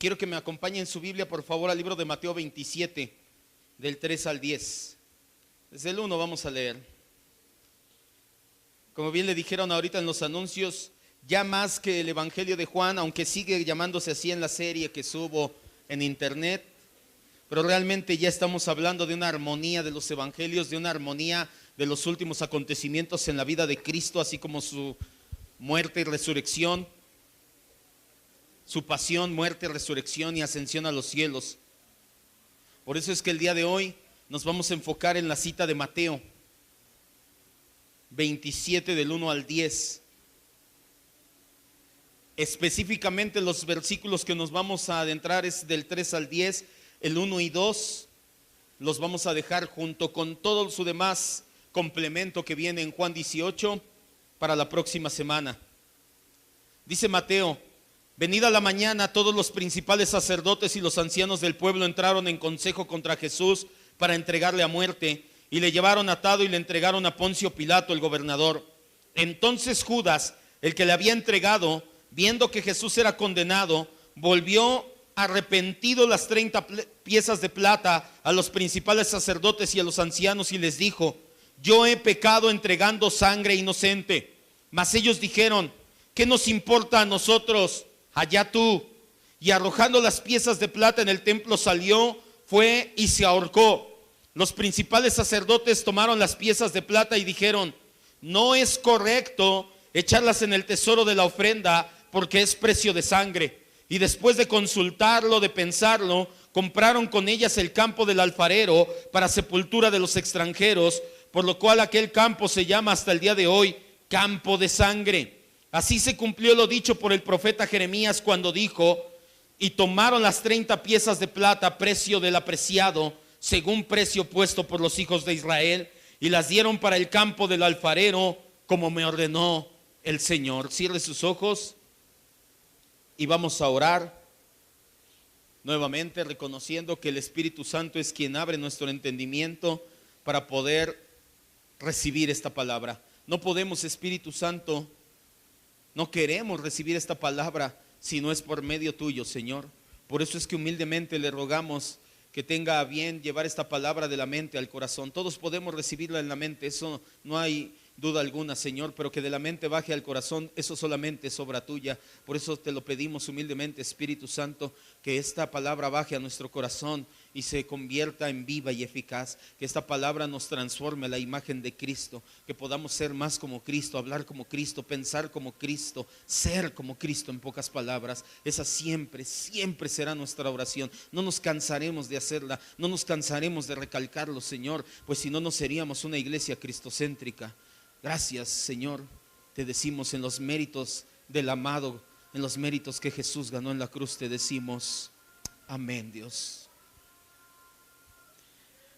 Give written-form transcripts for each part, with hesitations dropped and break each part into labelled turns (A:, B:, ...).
A: quiero que me acompañen en su Biblia, por favor, al libro de Mateo 27, del 3 al 10. Desde el 1 vamos a leer. Como bien le dijeron ahorita en los anuncios, ya más que el Evangelio de Juan, aunque sigue llamándose así en la serie que subo en internet, pero realmente ya estamos hablando de una armonía de los evangelios, de una armonía de los últimos acontecimientos en la vida de Cristo, así como su muerte y resurrección, su pasión, muerte, resurrección y ascensión a los cielos. Por eso es que el día de hoy nos vamos a enfocar en la cita de Mateo 27 del 1 al 10. Específicamente los versículos que nos vamos a adentrar es del 3 al 10, el 1 y 2 los vamos a dejar junto con todo su demás complemento que viene en Juan 18 para la próxima semana. Dice Mateo: venida la mañana, todos los principales sacerdotes y los ancianos del pueblo entraron en consejo contra Jesús para entregarle a muerte, y le llevaron atado y le entregaron a Poncio Pilato, el gobernador. Entonces Judas, el que le había entregado, viendo que Jesús era condenado, volvió arrepentido las 30 piezas de plata a los principales sacerdotes y a los ancianos y les dijo: yo he pecado entregando sangre inocente. Mas ellos dijeron: ¿qué nos importa a nosotros? Allá tú. Y arrojando las piezas de plata en el templo salió, fue y se ahorcó. Los principales sacerdotes tomaron las piezas de plata y dijeron: no es correcto echarlas en el tesoro de la ofrenda, porque es precio de sangre. Y después de consultarlo, de pensarlo, compraron con ellas el campo del alfarero para sepultura de los extranjeros, por lo cual aquel campo se llama hasta el día de hoy campo de sangre. Así se cumplió lo dicho por el profeta Jeremías cuando dijo: y tomaron las 30 piezas de plata, precio del apreciado, según precio puesto por los hijos de Israel, y las dieron para el campo del alfarero, como me ordenó el Señor. Cierre sus ojos y vamos a orar nuevamente, reconociendo que el Espíritu Santo es quien abre nuestro entendimiento para poder recibir esta palabra. No podemos, Espíritu Santo, no queremos recibir esta palabra si no es por medio tuyo, Señor. Por eso es que humildemente le rogamos que tenga a bien llevar esta palabra de la mente al corazón. Todos podemos recibirla en la mente, eso no hay duda alguna, Señor, pero que de la mente baje al corazón, eso solamente es obra tuya. Por eso te lo pedimos humildemente, Espíritu Santo, que esta palabra baje a nuestro corazón y se convierta en viva y eficaz, que esta palabra nos transforme a la imagen de Cristo, que podamos ser más como Cristo, hablar como Cristo, pensar como Cristo, ser como Cristo, en pocas palabras. Esa siempre, siempre será nuestra oración. No nos cansaremos de hacerla, no nos cansaremos de recalcarlo, Señor, pues si no, no seríamos una iglesia cristocéntrica. Gracias, Señor, te decimos en los méritos del amado, en los méritos que Jesús ganó en la cruz, te decimos amén, Dios.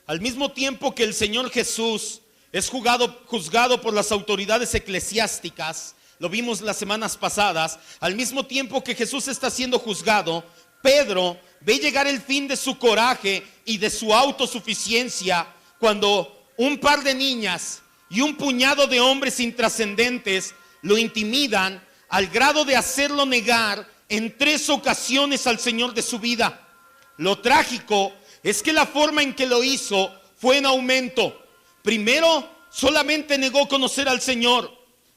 A: Al mismo tiempo que el Señor Jesús es juzgado por las autoridades eclesiásticas, lo vimos las semanas pasadas, al mismo tiempo que Jesús está siendo juzgado, Pedro ve llegar el fin de su coraje y de su autosuficiencia cuando un par de niñas y un puñado de hombres intrascendentes lo intimidan al grado de hacerlo negar en 3 ocasiones al Señor de su vida. Lo trágico es que la forma en que lo hizo fue en aumento. Primero, solamente negó conocer al Señor.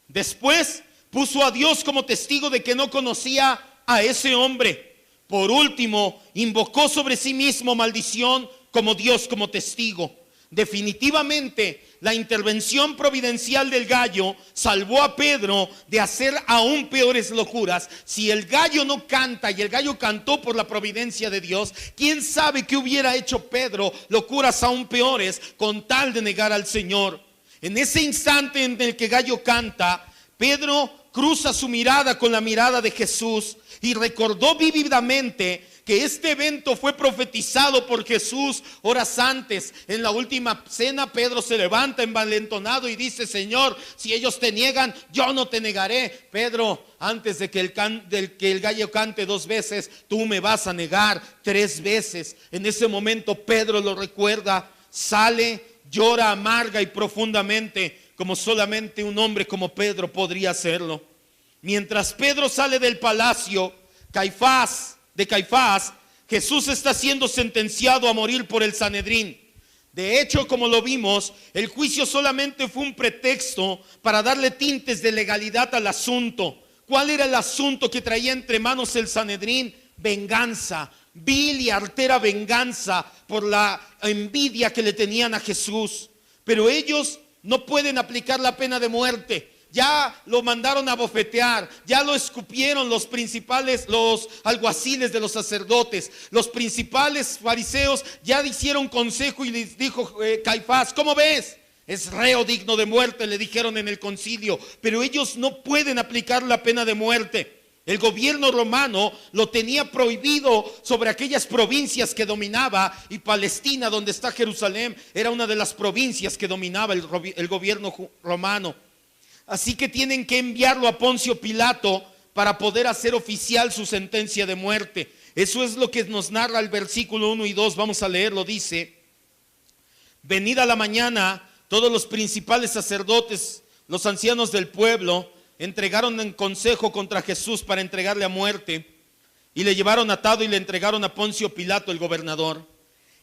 A: Después, puso a Dios como testigo de que no conocía a ese hombre. Por último, invocó sobre sí mismo maldición como Dios como testigo. Definitivamente, la intervención providencial del gallo salvó a Pedro de hacer aún peores locuras. Si el gallo no canta, y el gallo cantó por la providencia de Dios, ¿quién sabe qué hubiera hecho Pedro? Locuras aún peores con tal de negar al Señor. En ese instante en el que el gallo canta, Pedro cruza su mirada con la mirada de Jesús y recordó vívidamente que este evento fue profetizado por Jesús horas antes. En la última cena, Pedro se levanta envalentonado y dice: Señor, si ellos te niegan, yo no te negaré. Pedro, antes de que el gallo cante 2 veces, tú me vas a negar 3 veces. En ese momento Pedro lo recuerda, sale, llora amarga y profundamente, como solamente un hombre como Pedro podría hacerlo. Mientras Pedro sale del palacio, Caifás, de Caifás, Jesús está siendo sentenciado a morir por el Sanedrín. De hecho, como lo vimos, el juicio solamente fue un pretexto para darle tintes de legalidad al asunto. ¿Cuál era el asunto que traía entre manos el Sanedrín? Venganza, vil y artera venganza por la envidia que le tenían a Jesús. Pero ellos no pueden aplicar la pena de muerte. Ya lo mandaron a bofetear, ya lo escupieron los alguaciles de los sacerdotes, los principales fariseos ya hicieron consejo y les dijo Caifás, ¿cómo ves? Es reo digno de muerte, le dijeron en el concilio, pero ellos no pueden aplicar la pena de muerte. El gobierno romano lo tenía prohibido sobre aquellas provincias que dominaba, y Palestina, donde está Jerusalén, era una de las provincias que dominaba el gobierno romano. Así que tienen que enviarlo a Poncio Pilato para poder hacer oficial su sentencia de muerte. Eso es lo que nos narra el versículo 1 y 2. Vamos a leerlo. Dice: venida la mañana, todos los principales sacerdotes, los ancianos del pueblo, entregaron en consejo contra Jesús para entregarle a muerte, y le llevaron atado y le entregaron a Poncio Pilato, el gobernador.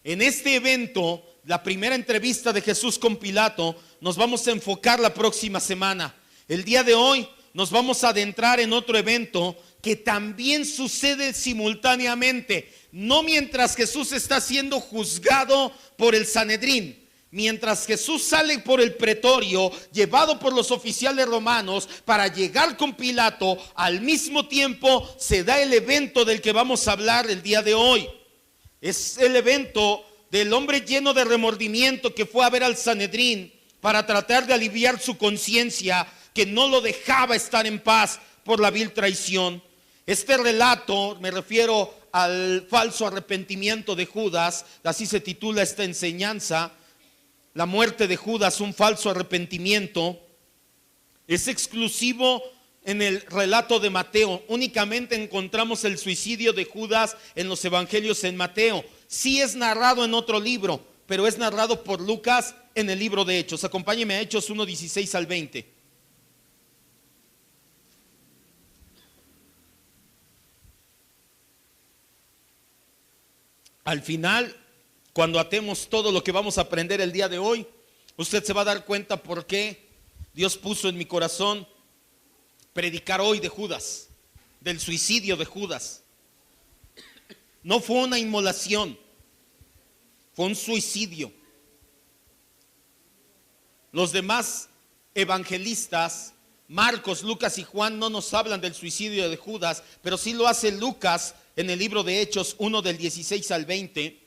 A: En este evento, la primera entrevista de Jesús con Pilato, nos vamos a enfocar la próxima semana. El día de hoy nos vamos a adentrar en otro evento que también sucede simultáneamente, no mientras Jesús está siendo juzgado por el Sanedrín. Mientras Jesús sale por el pretorio, llevado por los oficiales romanos para llegar con Pilato, al mismo tiempo se da el evento del que vamos a hablar el día de hoy. Es el evento del hombre lleno de remordimiento que fue a ver al Sanedrín para tratar de aliviar su conciencia, que no lo dejaba estar en paz por la vil traición. Este relato, me refiero al falso arrepentimiento de Judas, así se titula esta enseñanza, la muerte de Judas, un falso arrepentimiento. Es exclusivo en el relato de Mateo. Únicamente encontramos el suicidio de Judas en los evangelios en Mateo. Sí es narrado en otro libro, pero es narrado por Lucas en el libro de Hechos. Acompáñeme a Hechos 1, 16 al 20. Al final, cuando atemos todo lo que vamos a aprender el día de hoy, usted se va a dar cuenta por qué Dios puso en mi corazón predicar hoy de Judas, del suicidio de Judas. No fue una inmolación, fue un suicidio. Los demás evangelistas, Marcos, Lucas y Juan, no nos hablan del suicidio de Judas, pero sí lo hace Lucas en el libro de Hechos 1 del 16 al 20.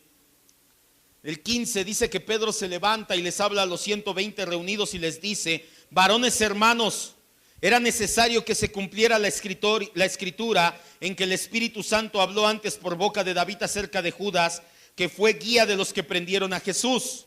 A: El 15 dice que Pedro se levanta y les habla a los 120 reunidos y les dice: varones hermanos, era necesario que se cumpliera la escritura en que el Espíritu Santo habló antes por boca de David acerca de Judas, que fue guía de los que prendieron a Jesús,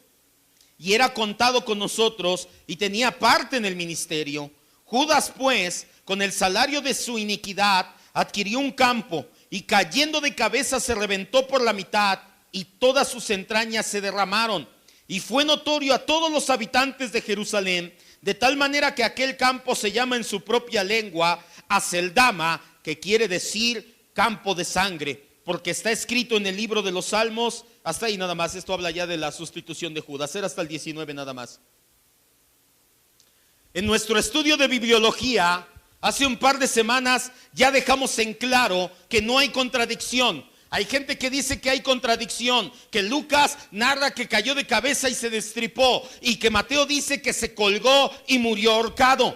A: y era contado con nosotros y tenía parte en el ministerio. Judas, pues, con el salario de su iniquidad, adquirió un campo, y cayendo de cabeza se reventó por la mitad, y todas sus entrañas se derramaron. Y fue notorio a todos los habitantes de Jerusalén, de tal manera que aquel campo se llama en su propia lengua Aceldama, que quiere decir campo de sangre, porque está escrito en el libro de los Salmos. Hasta ahí nada más. Esto habla ya de la sustitución de Judas. Era hasta el 19 nada más. En nuestro estudio de bibliología, hace un par de semanas ya dejamos en claro que no hay contradicción. Hay gente que dice que hay contradicción, que Lucas narra que cayó de cabeza y se destripó, y que Mateo dice que se colgó y murió ahorcado.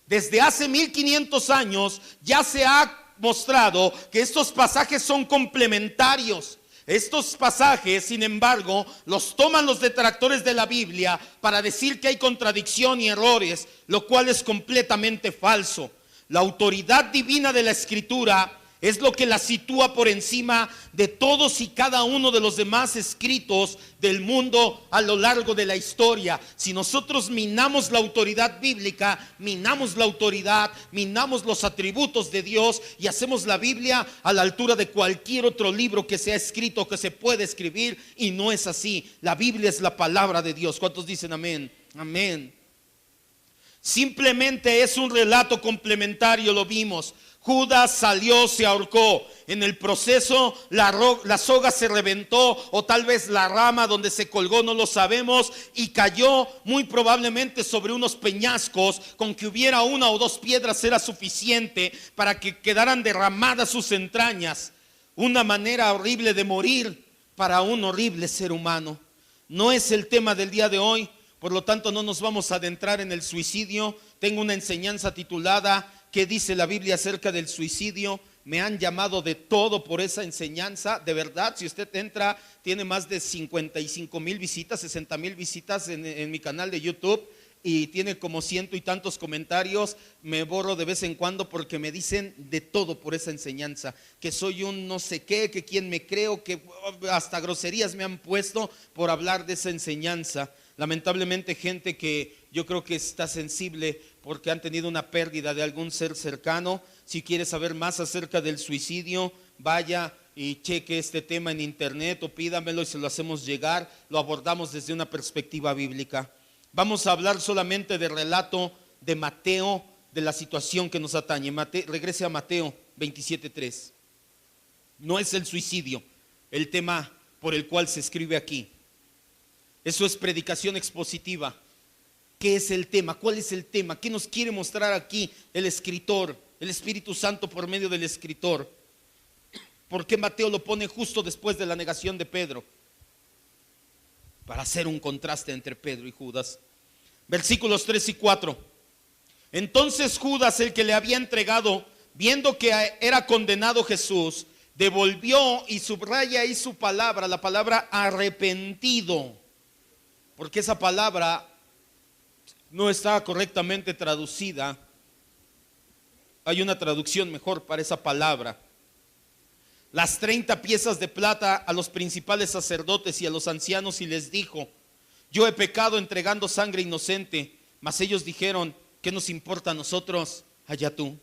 A: Desde hace 1500 años ya se ha mostrado que estos pasajes son complementarios. Estos pasajes, sin embargo, los toman los detractores de la Biblia para decir que hay contradicción y errores, lo cual es completamente falso. La autoridad divina de la Escritura es lo que la sitúa por encima de todos y cada uno de los demás escritos del mundo a lo largo de la historia. Si nosotros minamos la autoridad bíblica, minamos la autoridad, minamos los atributos de Dios y hacemos la Biblia a la altura de cualquier otro libro que se ha escrito, que se puede escribir, y no es así. La Biblia es la palabra de Dios. ¿Cuántos dicen amén? Amén. Simplemente es un relato complementario, lo vimos. Judas salió, se ahorcó. En el proceso la soga se reventó, o tal vez la rama donde se colgó, no lo sabemos, y cayó muy probablemente sobre unos peñascos. Con que hubiera una o dos piedras era suficiente para que quedaran derramadas sus entrañas. Una manera horrible de morir para un horrible ser humano. No es el tema del día de hoy, por lo tanto no nos vamos a adentrar en el suicidio. Tengo una enseñanza titulada ¿Qué dice la Biblia acerca del suicidio? Me han llamado de todo por esa enseñanza. De verdad, si usted entra, tiene más de 55,000 visitas, 60,000 visitas en mi canal de YouTube, y tiene como 100 y tantos comentarios. Me borro de vez en cuando porque me dicen de todo por esa enseñanza, que soy un no sé qué, que quién me creo, que hasta groserías me han puesto por hablar de esa enseñanza. Lamentablemente, gente que yo creo que está sensible porque han tenido una pérdida de algún ser cercano. Si quiere saber más acerca del suicidio, vaya y cheque este tema en internet o pídamelo y se lo hacemos llegar. Lo abordamos desde una perspectiva bíblica. Vamos a hablar solamente del relato de Mateo, de la situación que nos atañe. Regrese a Mateo 27:3. No es el suicidio el tema por el cual se escribe aquí. Eso es predicación expositiva. ¿Qué es el tema? ¿Cuál es el tema? ¿Qué nos quiere mostrar aquí el escritor, el Espíritu Santo por medio del escritor? ¿Por qué Mateo lo pone justo después de la negación de Pedro? Para hacer un contraste entre Pedro y Judas. Versículos 3 y 4. Entonces Judas, el que le había entregado, viendo que era condenado Jesús, devolvió, y subraya ahí su palabra, la palabra arrepentido, porque esa palabra no está correctamente traducida. Hay una traducción mejor para esa palabra. Las 30 piezas de plata a los principales sacerdotes y a los ancianos, y les dijo: yo he pecado entregando sangre inocente. Mas ellos dijeron: ¿qué nos importa a nosotros? Allá tú.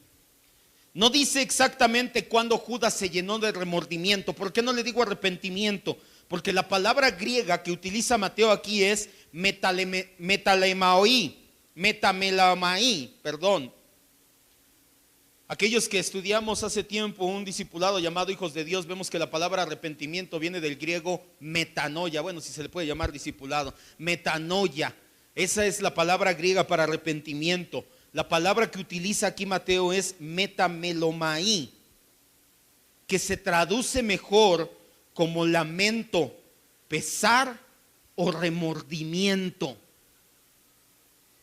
A: No dice exactamente cuándo Judas se llenó de remordimiento. ¿Por qué no le digo arrepentimiento? Porque la palabra griega que utiliza Mateo aquí es metamelamaí, perdón. Aquellos que estudiamos hace tiempo un discipulado llamado Hijos de Dios, vemos que la palabra arrepentimiento viene del griego metanoia. Bueno, si se le puede llamar discipulado, metanoia. Esa es la palabra griega para arrepentimiento. La palabra que utiliza aquí Mateo es metamelomaí, que se traduce mejor como lamento, pesar o remordimiento.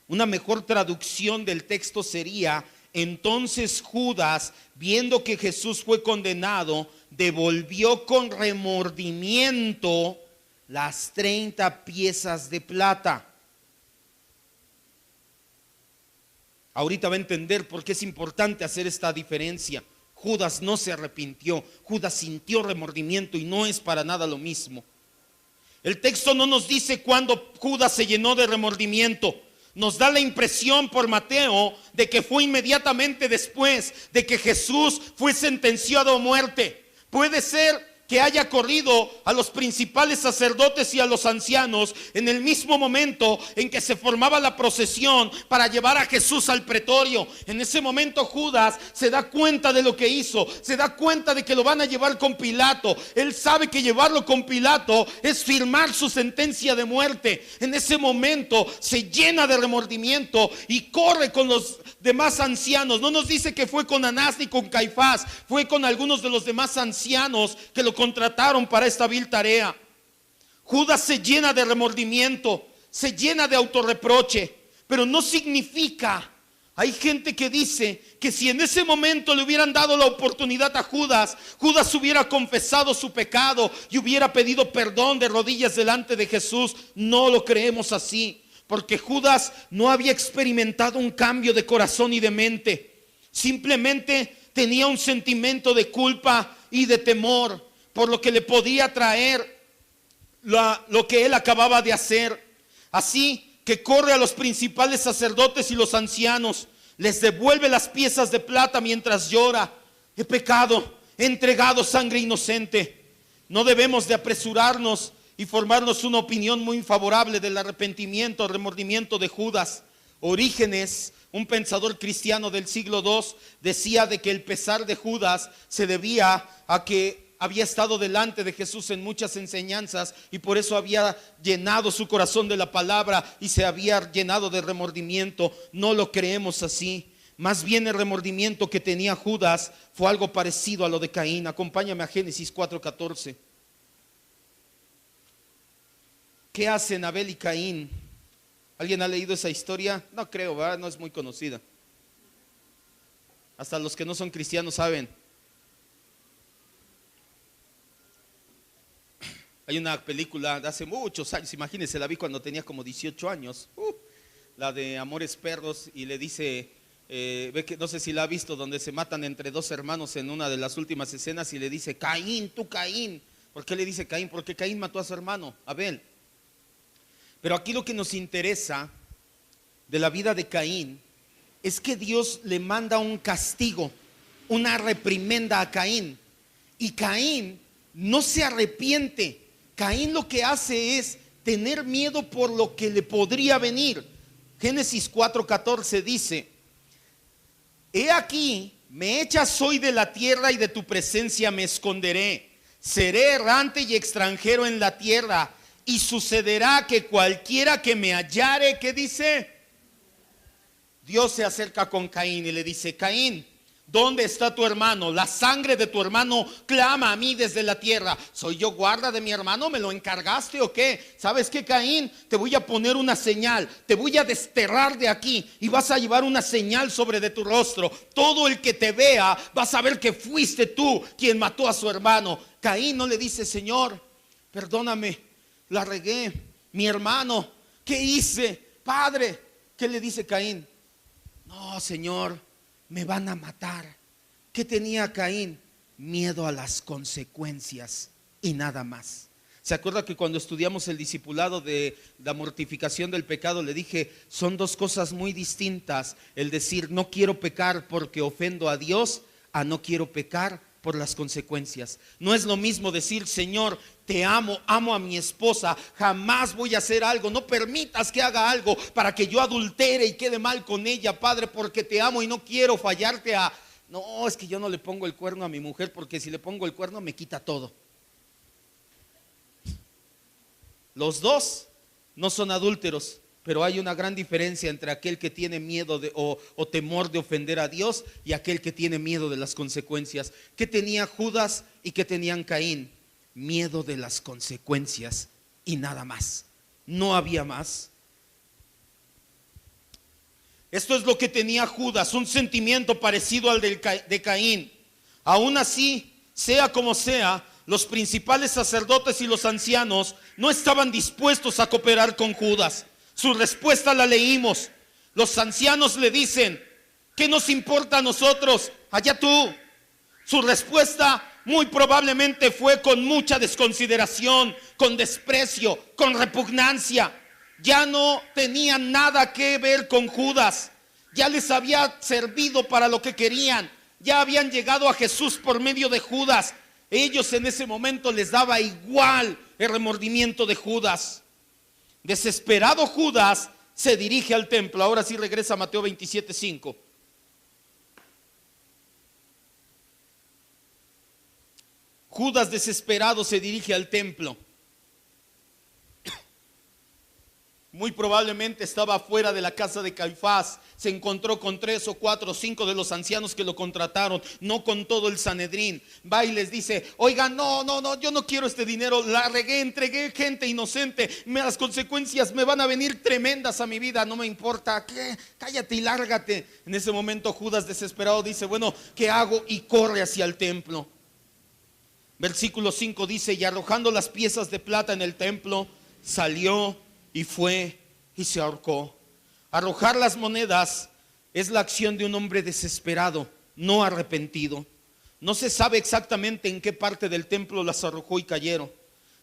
A: Una mejor traducción del texto sería: entonces Judas, viendo que Jesús fue condenado, devolvió con remordimiento las 30 piezas de plata. Ahorita va a entender por qué es importante hacer esta diferencia. Judas no se arrepintió, Judas sintió remordimiento, y no es para nada lo mismo. El texto no nos dice cuándo Judas se llenó de remordimiento. Nos da la impresión por Mateo de que fue inmediatamente después de que Jesús fue sentenciado a muerte. Puede ser que haya corrido a los principales sacerdotes y a los ancianos en el mismo momento en que se formaba la procesión para llevar a Jesús al pretorio. En ese momento Judas se da cuenta de lo que hizo, se da cuenta de que lo van a llevar con Pilato. Él sabe que llevarlo con Pilato es firmar su sentencia de muerte. En ese momento se llena de remordimiento y corre con los demás ancianos. No nos dice que fue con Anás ni con Caifás, fue con algunos de los demás ancianos que lo contrataron para esta vil tarea. Judas se llena de remordimiento, se llena de autorreproche, pero no significa. Hay gente que dice que si en ese momento le hubieran dado la oportunidad a Judas, Judas hubiera confesado su pecado y hubiera pedido perdón de rodillas delante de Jesús. No lo creemos así, porque Judas no había experimentado un cambio de corazón y de mente. Simplemente tenía un sentimiento de culpa y de temor por lo que le podía traer lo que él acababa de hacer. Así que corre a los principales sacerdotes y los ancianos, les devuelve las piezas de plata mientras llora: he pecado, he entregado sangre inocente. No debemos de apresurarnos y formarnos una opinión muy favorable del arrepentimiento, remordimiento de Judas. Orígenes un pensador cristiano del siglo II, decía de que el pesar de Judas se debía a que había estado delante de Jesús en muchas enseñanzas y por eso había llenado su corazón de la palabra y se había llenado de remordimiento. No lo creemos así. Más bien el remordimiento que tenía Judas fue algo parecido a lo de Caín. Acompáñame a Génesis 4:14. ¿Qué hacen Abel y Caín? ¿Alguien ha leído esa historia? No creo, ¿verdad? No es muy conocida. Hasta los que no son cristianos saben. Hay una película de hace muchos años, imagínense, la vi cuando tenía como 18 años, la de Amores Perros, y le dice, ve que no sé si la ha visto, donde se matan entre dos hermanos en una de las últimas escenas y le dice, Caín, tú Caín. ¿Por qué le dice Caín? Porque Caín mató a su hermano, Abel. Pero aquí lo que nos interesa de la vida de Caín es que Dios le manda un castigo, una reprimenda a Caín. Y Caín no se arrepiente. Caín lo que hace es tener miedo por lo que le podría venir. Génesis 4:14 dice, he aquí, me echas hoy de la tierra y de tu presencia me esconderé. Seré errante y extranjero en la tierra. Y sucederá que cualquiera que me hallare, ¿qué dice? Dios se acerca con Caín y le dice, Caín, ¿dónde está tu hermano? La sangre de tu hermano clama a mí desde la tierra. ¿Soy yo guarda de mi hermano? ¿Me lo encargaste o qué? ¿Sabes qué, Caín? Te voy a poner una señal. Te voy a desterrar de aquí y vas a llevar una señal sobre de tu rostro. Todo el que te vea va a saber que fuiste tú quien mató a su hermano. Caín no le dice, Señor, perdóname, la regué, mi hermano, ¿qué hice? Padre, ¿qué le dice Caín? No, Señor, me van a matar. ¿Qué tenía Caín? Miedo a las consecuencias y nada más. ¿Se acuerda que cuando estudiamos el discipulado de la mortificación del pecado le dije, son dos cosas muy distintas, el decir no quiero pecar porque ofendo a Dios, a no quiero pecar por las consecuencias? No es lo mismo decir, Señor, te amo, amo a mi esposa, jamás voy a hacer algo, no permitas que haga algo para que yo adultere y quede mal con ella, Padre, porque te amo y no quiero fallarte a... No, es que yo no le pongo el cuerno a mi mujer porque si le pongo el cuerno me quita todo. Los dos no son adúlteros, pero hay una gran diferencia entre aquel que tiene miedo o temor de ofender a Dios y aquel que tiene miedo de las consecuencias. ¿Qué tenía Judas y qué tenían Caín? Miedo de las consecuencias y nada más. No había más. Esto es lo que tenía Judas, un sentimiento parecido al de Caín. Aún así, sea como sea, los principales sacerdotes y los ancianos no estaban dispuestos a cooperar con Judas. Su respuesta la leímos. Los ancianos le dicen, ¿qué nos importa a nosotros? Allá tú. Su respuesta muy probablemente fue con mucha desconsideración, con desprecio, con repugnancia. Ya no tenían nada que ver con Judas. Ya les había servido para lo que querían. Ya habían llegado a Jesús por medio de Judas. Ellos en ese momento les daba igual el remordimiento de Judas. Desesperado Judas se dirige al templo. Ahora sí regresa a Mateo 27:5. Judas desesperado se dirige al templo. Muy probablemente estaba afuera de la casa de Caifás. Se encontró con 3 o 4 o 5 de los ancianos que lo contrataron, no con todo el Sanedrín. Va y les dice, oigan, no, yo no quiero este dinero, la regué, entregué gente inocente, las consecuencias me van a venir tremendas a mi vida, no me importa. ¿Qué? Cállate y lárgate. En ese momento Judas desesperado dice, bueno, ¿qué hago? Y corre hacia el templo. Versículo 5 dice, y arrojando las piezas de plata en el templo, salió y fue y se ahorcó. Arrojar las monedas es la acción de un hombre desesperado, no arrepentido. No se sabe exactamente en qué parte del templo las arrojó y cayeron.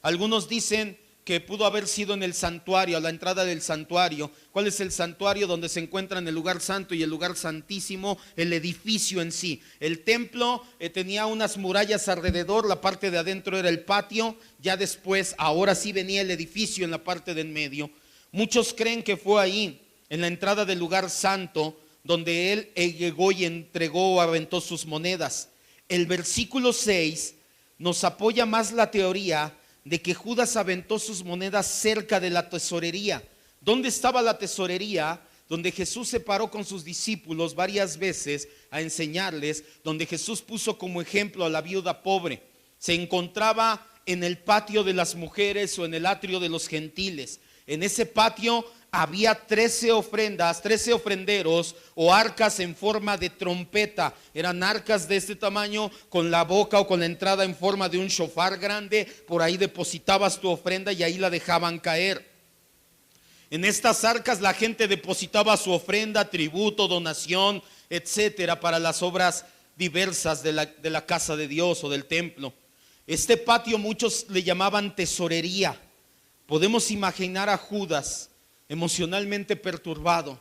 A: Algunos dicen que pudo haber sido en el santuario, a la entrada del santuario. ¿Cuál es el santuario? Donde se encuentran el lugar santo y el lugar santísimo, el edificio en sí. El templo tenía unas murallas alrededor, la parte de adentro era el patio, ya después, ahora sí venía el edificio en la parte de en medio. Muchos creen que fue ahí, en la entrada del lugar santo, donde él llegó y entregó o aventó sus monedas. El versículo 6 nos apoya más la teoría de que Judas aventó sus monedas cerca de la tesorería. ¿Dónde estaba la tesorería? Donde Jesús se paró con sus discípulos varias veces a enseñarles, donde Jesús puso como ejemplo a la viuda pobre. Se encontraba en el patio de las mujeres o en el atrio de los gentiles. En ese patio había 13 ofrendas, 13 ofrenderos o arcas en forma de trompeta. Eran arcas de este tamaño con la boca o con la entrada en forma de un shofar grande. Por ahí depositabas tu ofrenda y ahí la dejaban caer. En estas arcas la gente depositaba su ofrenda, tributo, donación, etcétera, para las obras diversas de la casa de Dios o del templo. Este patio muchos le llamaban tesorería. Podemos imaginar a Judas emocionalmente perturbado.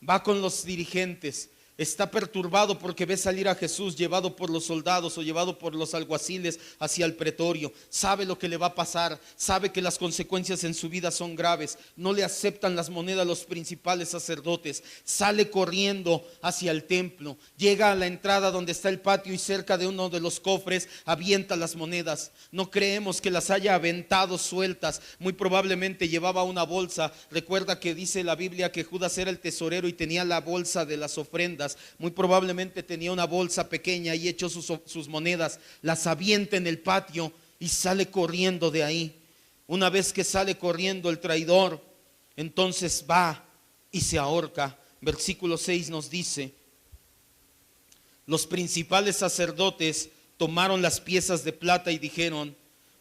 A: Va con los dirigentes. Está perturbado porque ve salir a Jesús llevado por los soldados o llevado por los alguaciles hacia el pretorio. Sabe lo que le va a pasar, sabe que las consecuencias en su vida son graves. No le aceptan las monedas los principales sacerdotes. Sale corriendo hacia el templo. Llega a la entrada donde está el patio y cerca de uno de los cofres avienta las monedas. No creemos que las haya aventado sueltas. Muy probablemente llevaba una bolsa. Recuerda que dice la Biblia que Judas era el tesorero y tenía la bolsa de las ofrendas. Muy probablemente tenía una bolsa pequeña y echó sus monedas, las avienta en el patio y sale corriendo de ahí. Una vez que sale corriendo el traidor, entonces va y se ahorca. Versículo 6 nos dice: los principales sacerdotes tomaron las piezas de plata y dijeron: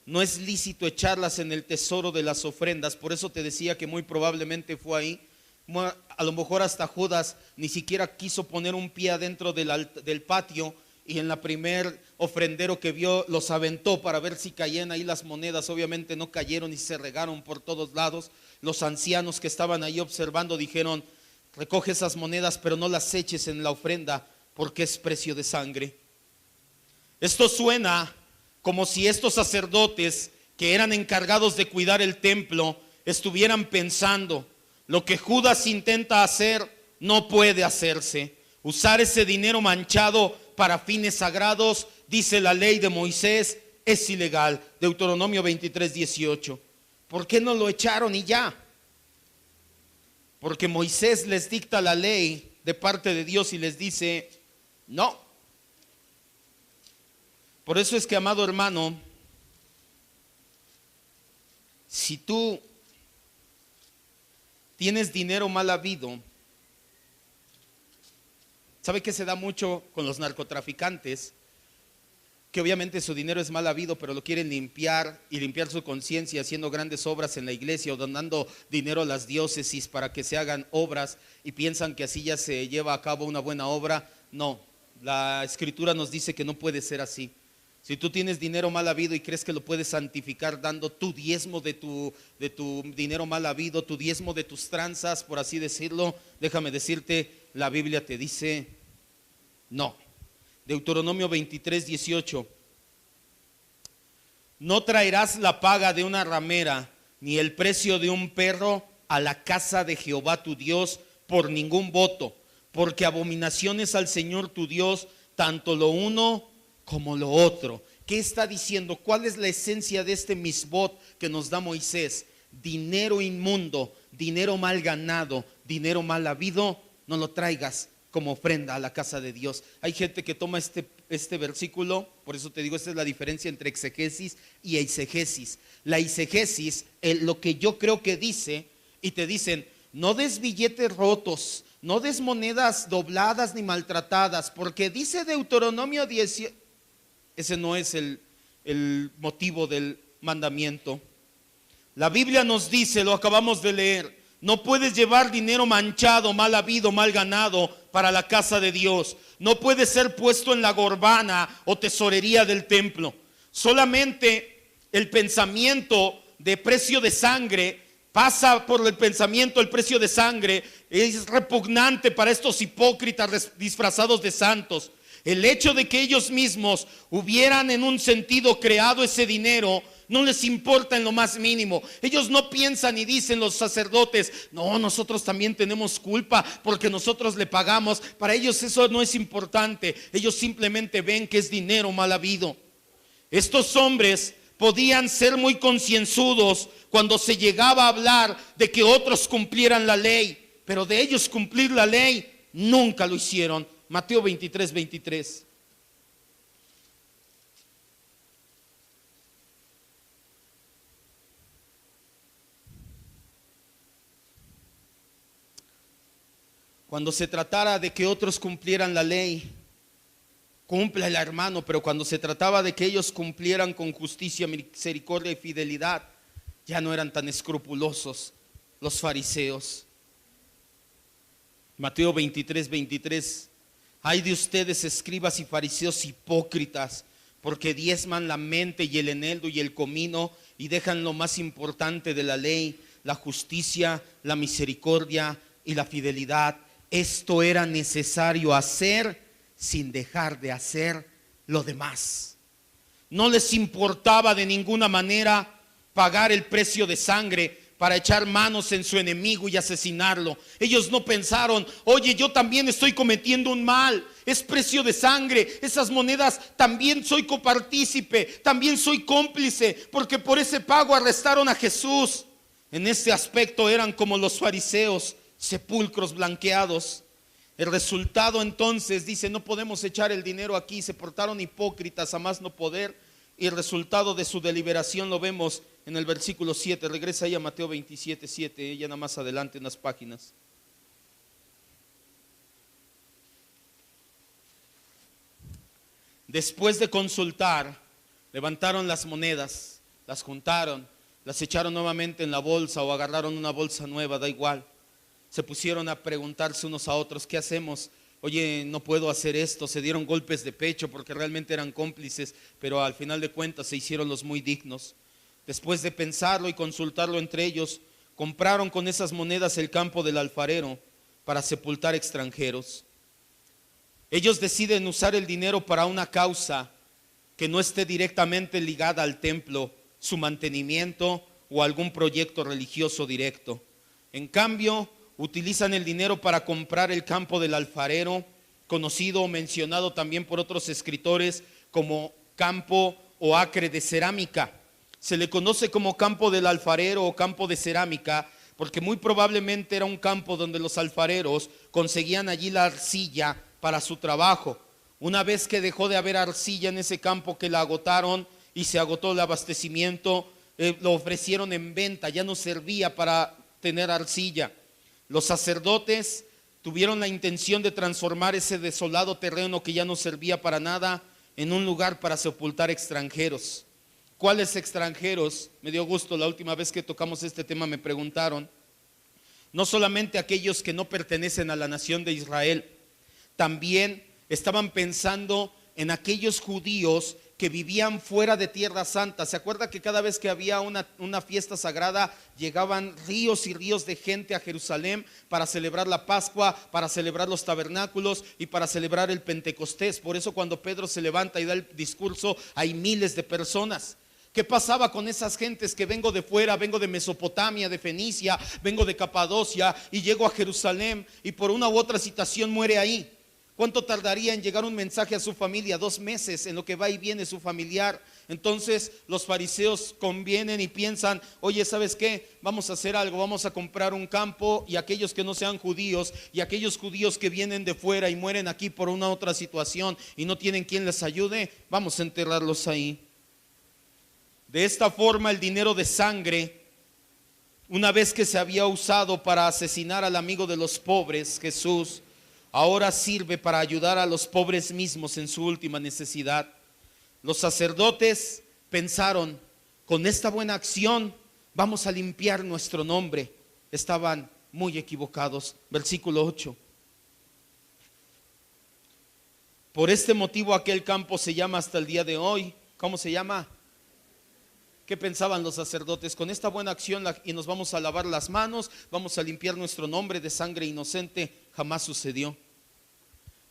A: no es lícito echarlas en el tesoro de las ofrendas. Por eso te decía que muy probablemente fue ahí. A lo mejor hasta Judas ni siquiera quiso poner un pie adentro del patio, y en la primer ofrendero que vio los aventó para ver si caían ahí las monedas. Obviamente no cayeron y se regaron por todos lados. Los ancianos que estaban ahí observando dijeron: recoge esas monedas, pero no las eches en la ofrenda, porque es precio de sangre. Esto suena como si estos sacerdotes que eran encargados de cuidar el templo estuvieran pensando: lo que Judas intenta hacer no puede hacerse. Usar ese dinero manchado para fines sagrados, dice la ley de Moisés, es ilegal. Deuteronomio 23:18. ¿Por qué no lo echaron y ya? Porque Moisés les dicta la ley de parte de Dios y les dice: no. Por eso es que, amado hermano, si tú tienes dinero mal habido, ¿sabe que se da mucho con los narcotraficantes? Que obviamente su dinero es mal habido, pero lo quieren limpiar y limpiar su conciencia haciendo grandes obras en la iglesia o donando dinero a las diócesis para que se hagan obras, y piensan que así ya se lleva a cabo una buena obra. No, la escritura nos dice que no puede ser así. Si tú tienes dinero mal habido y crees que lo puedes santificar dando tu diezmo de tu dinero mal habido, tu diezmo de tus tranzas, por así decirlo, déjame decirte, la Biblia te dice no. Deuteronomio 23:18. No traerás la paga de una ramera ni el precio de un perro a la casa de Jehová tu Dios por ningún voto, porque abominación es al Señor tu Dios tanto lo uno como lo otro. ¿Qué está diciendo? ¿Cuál es la esencia de este misbot que nos da Moisés? Dinero inmundo, dinero mal ganado, dinero mal habido, no lo traigas como ofrenda a la casa de Dios. Hay gente que toma este versículo, por eso te digo, esta es la diferencia entre exegesis y eisegesis. La eisegesis, lo que yo creo que dice, y te dicen: no des billetes rotos, no des monedas dobladas ni maltratadas, porque dice Deuteronomio 10. Ese no es el motivo del mandamiento. La Biblia nos dice, lo acabamos de leer: no puedes llevar dinero manchado, mal habido, mal ganado para la casa de Dios. No puede ser puesto en la gorbana o tesorería del templo. Solamente el pensamiento de precio de sangre pasa por el pensamiento. El precio de sangre es repugnante para estos hipócritas disfrazados de santos. El hecho de que ellos mismos hubieran en un sentido creado ese dinero No les importa en lo más mínimo. Ellos no piensan y dicen los sacerdotes, no, nosotros también tenemos culpa porque nosotros le pagamos. Para ellos eso no es importante. Ellos simplemente ven que es dinero mal habido. Estos hombres podían ser muy concienzudos cuando se llegaba a hablar de que otros cumplieran la ley, pero de ellos cumplir la ley nunca lo hicieron. Mateo 23, 23. Cuando se tratara de que otros cumplieran la ley, cúmplala, hermano, pero cuando se trataba de que ellos cumplieran con justicia, misericordia y fidelidad, ya no eran tan escrupulosos los fariseos. Mateo 23, 23. Ay de ustedes, escribas y fariseos hipócritas, porque diezman la mente y el eneldo y el comino y dejan lo más importante de la ley, la justicia, la misericordia y la fidelidad. Esto era necesario hacer sin dejar de hacer lo demás. No les importaba de ninguna manera pagar el precio de sangre para echar manos en su enemigo y asesinarlo. Ellos no pensaron, oye, yo también estoy cometiendo un mal, es precio de sangre, esas monedas también soy copartícipe, también soy cómplice, porque por ese pago arrestaron a Jesús. En ese aspecto eran como los fariseos, sepulcros blanqueados. El resultado entonces dice, no podemos echar el dinero aquí, se portaron hipócritas a más no poder, y el resultado de su deliberación lo vemos en el versículo 7. Regresa ahí a Mateo 27, 7, ya nada más adelante en las páginas. Después de consultar, levantaron las monedas, las juntaron, las echaron nuevamente en la bolsa o agarraron una bolsa nueva, da igual. Se pusieron a preguntarse unos a otros, ¿qué hacemos? Oye, no puedo hacer esto. Se dieron golpes de pecho porque realmente eran cómplices, pero al final de cuentas se hicieron los muy dignos. Después de pensarlo y consultarlo entre ellos, compraron con esas monedas el campo del alfarero para sepultar extranjeros. Ellos deciden usar el dinero para una causa que no esté directamente ligada al templo, su mantenimiento o algún proyecto religioso directo. En cambio, utilizan el dinero para comprar el campo del alfarero, conocido o mencionado también por otros escritores como campo o acre de cerámica. Se le conoce como campo del alfarero o campo de cerámica porque muy probablemente era un campo donde los alfareros conseguían allí la arcilla para su trabajo. Una vez que dejó de haber arcilla en ese campo, que la agotaron y se agotó el abastecimiento, lo ofrecieron en venta, ya no servía para tener arcilla. Los sacerdotes tuvieron la intención de transformar ese desolado terreno que ya no servía para nada en un lugar para sepultar extranjeros. ¿Cuáles extranjeros? Me dio gusto, la última vez que tocamos este tema me preguntaron. No solamente aquellos que no pertenecen a la nación de Israel, también estaban pensando en aquellos judíos que vivían fuera de Tierra Santa. ¿Se acuerda que cada vez que había una fiesta sagrada llegaban ríos y ríos de gente a Jerusalén para celebrar la Pascua, para celebrar los tabernáculos y para celebrar el Pentecostés? Por eso cuando Pedro se levanta y da el discurso hay miles de personas. ¿Qué pasaba con esas gentes que vengo de fuera, vengo de Mesopotamia, de Fenicia, vengo de Capadocia y llego a Jerusalén y por una u otra situación muere ahí? ¿Cuánto tardaría en llegar un mensaje a su familia? 2 meses en lo que va y viene su familiar. Entonces los fariseos convienen y piensan, oye, ¿sabes qué? Vamos a hacer algo, vamos a comprar un campo y aquellos que no sean judíos y aquellos judíos que vienen de fuera y mueren aquí por una otra situación y no tienen quien les ayude, vamos a enterrarlos ahí. De esta forma el dinero de sangre, una vez que se había usado para asesinar al amigo de los pobres, Jesús, ahora sirve para ayudar a los pobres mismos en su última necesidad. Los sacerdotes pensaron, con esta buena acción vamos a limpiar nuestro nombre. Estaban muy equivocados. Versículo 8. Por este motivo aquel campo se llama hasta el día de hoy. ¿Cómo se llama? ¿Qué pensaban los sacerdotes? Con esta buena acción y nos vamos a lavar las manos, vamos a limpiar nuestro nombre de sangre inocente. Jamás sucedió.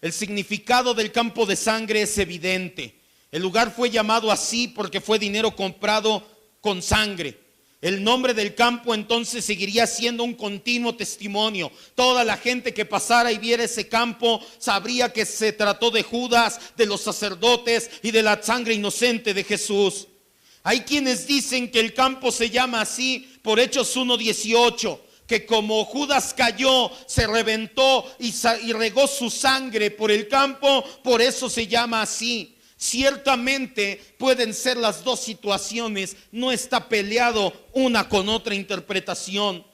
A: El significado del campo de sangre es evidente. El lugar fue llamado así porque fue dinero comprado con sangre. El nombre del campo entonces seguiría siendo un continuo testimonio. Toda la gente que pasara y viera ese campo sabría que se trató de Judas, de los sacerdotes y de la sangre inocente de Jesús. Hay quienes dicen que el campo se llama así por Hechos 1:18, que como Judas cayó, se reventó y regó su sangre por el campo, por eso se llama así. Ciertamente pueden ser las dos situaciones, no está peleado una con otra interpretación.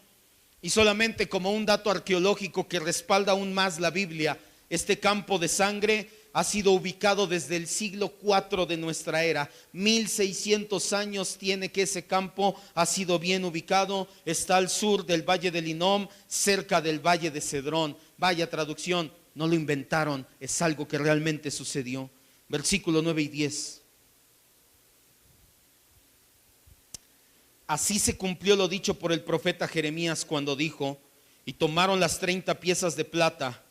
A: Y solamente como un dato arqueológico que respalda aún más la Biblia, este campo de sangre ha sido ubicado desde el siglo IV de nuestra era. 1600 años tiene que ese campo ha sido bien ubicado. Está al sur del Valle del Hinnom, cerca del Valle de Cedrón. Vaya traducción, no lo inventaron, es algo que realmente sucedió. Versículo 9 y 10. Así se cumplió lo dicho por el profeta Jeremías cuando dijo: y tomaron las 30 piezas de plata,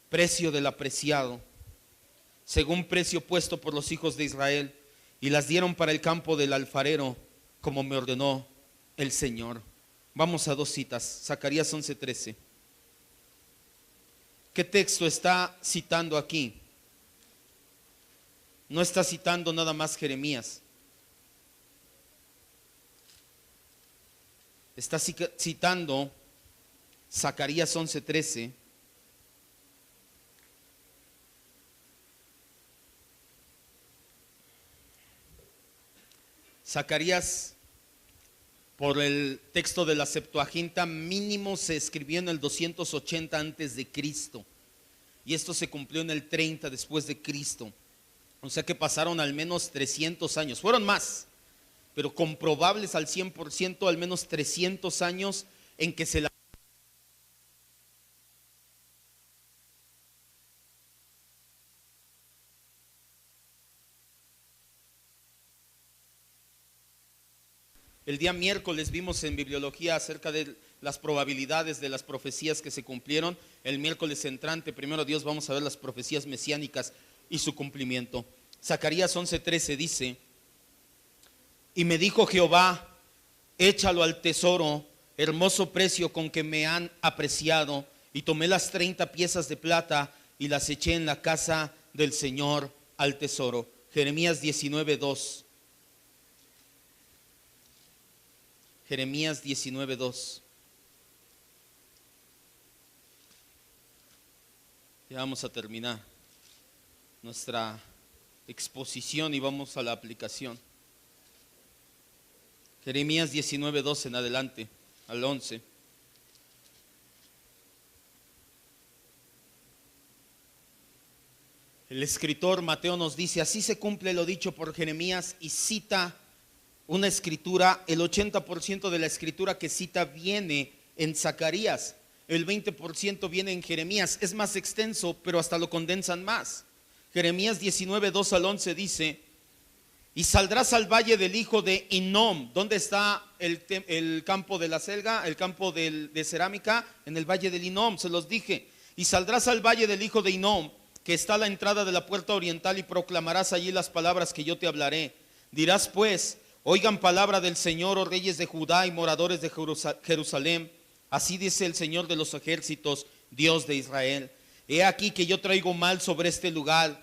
A: precio del apreciado, según precio puesto por los hijos de Israel, y las dieron para el campo del alfarero, como me ordenó el Señor. Vamos a dos citas. Zacarías 11:13. ¿Qué texto está citando aquí? No está citando nada más Jeremías. Está citando Zacarías 11:13. Zacarías, por el texto de la Septuaginta, mínimo se escribió en el 280 antes de Cristo. Y esto se cumplió en el 30 después de Cristo. O sea que pasaron al menos 300 años. Fueron más, pero comprobables al 100%, al menos 300 años en que se la... El día miércoles vimos en bibliología acerca de las probabilidades de las profecías que se cumplieron. El miércoles entrante, primero Dios, vamos a ver las profecías mesiánicas y su cumplimiento. Zacarías 11:13 dice: y me dijo Jehová, échalo al tesoro, hermoso precio con que me han apreciado. Y tomé las 30 piezas de plata y las eché en la casa del Señor al tesoro. Jeremías 19:2. Jeremías 19:2. Ya vamos a terminar nuestra exposición y vamos a la aplicación. Jeremías 19:2 en adelante, al 11. El escritor Mateo nos dice: así se cumple lo dicho por Jeremías, y cita una escritura. El 80% de la escritura que cita viene en Zacarías, el 20% viene en Jeremías. Es más extenso, pero hasta lo condensan más. Jeremías 19:2 al 11 dice: y saldrás al valle del hijo de Hinnom. ¿Dónde está el campo de la selga? El campo de cerámica, en el valle del Hinnom, se los dije. Y saldrás al valle del hijo de Hinnom, que está a la entrada de la puerta oriental, y proclamarás allí las palabras que yo te hablaré. Dirás pues: oigan palabra del Señor, oh reyes de Judá y moradores de Jerusalén. Así dice el Señor de los ejércitos, Dios de Israel: he aquí que yo traigo mal sobre este lugar,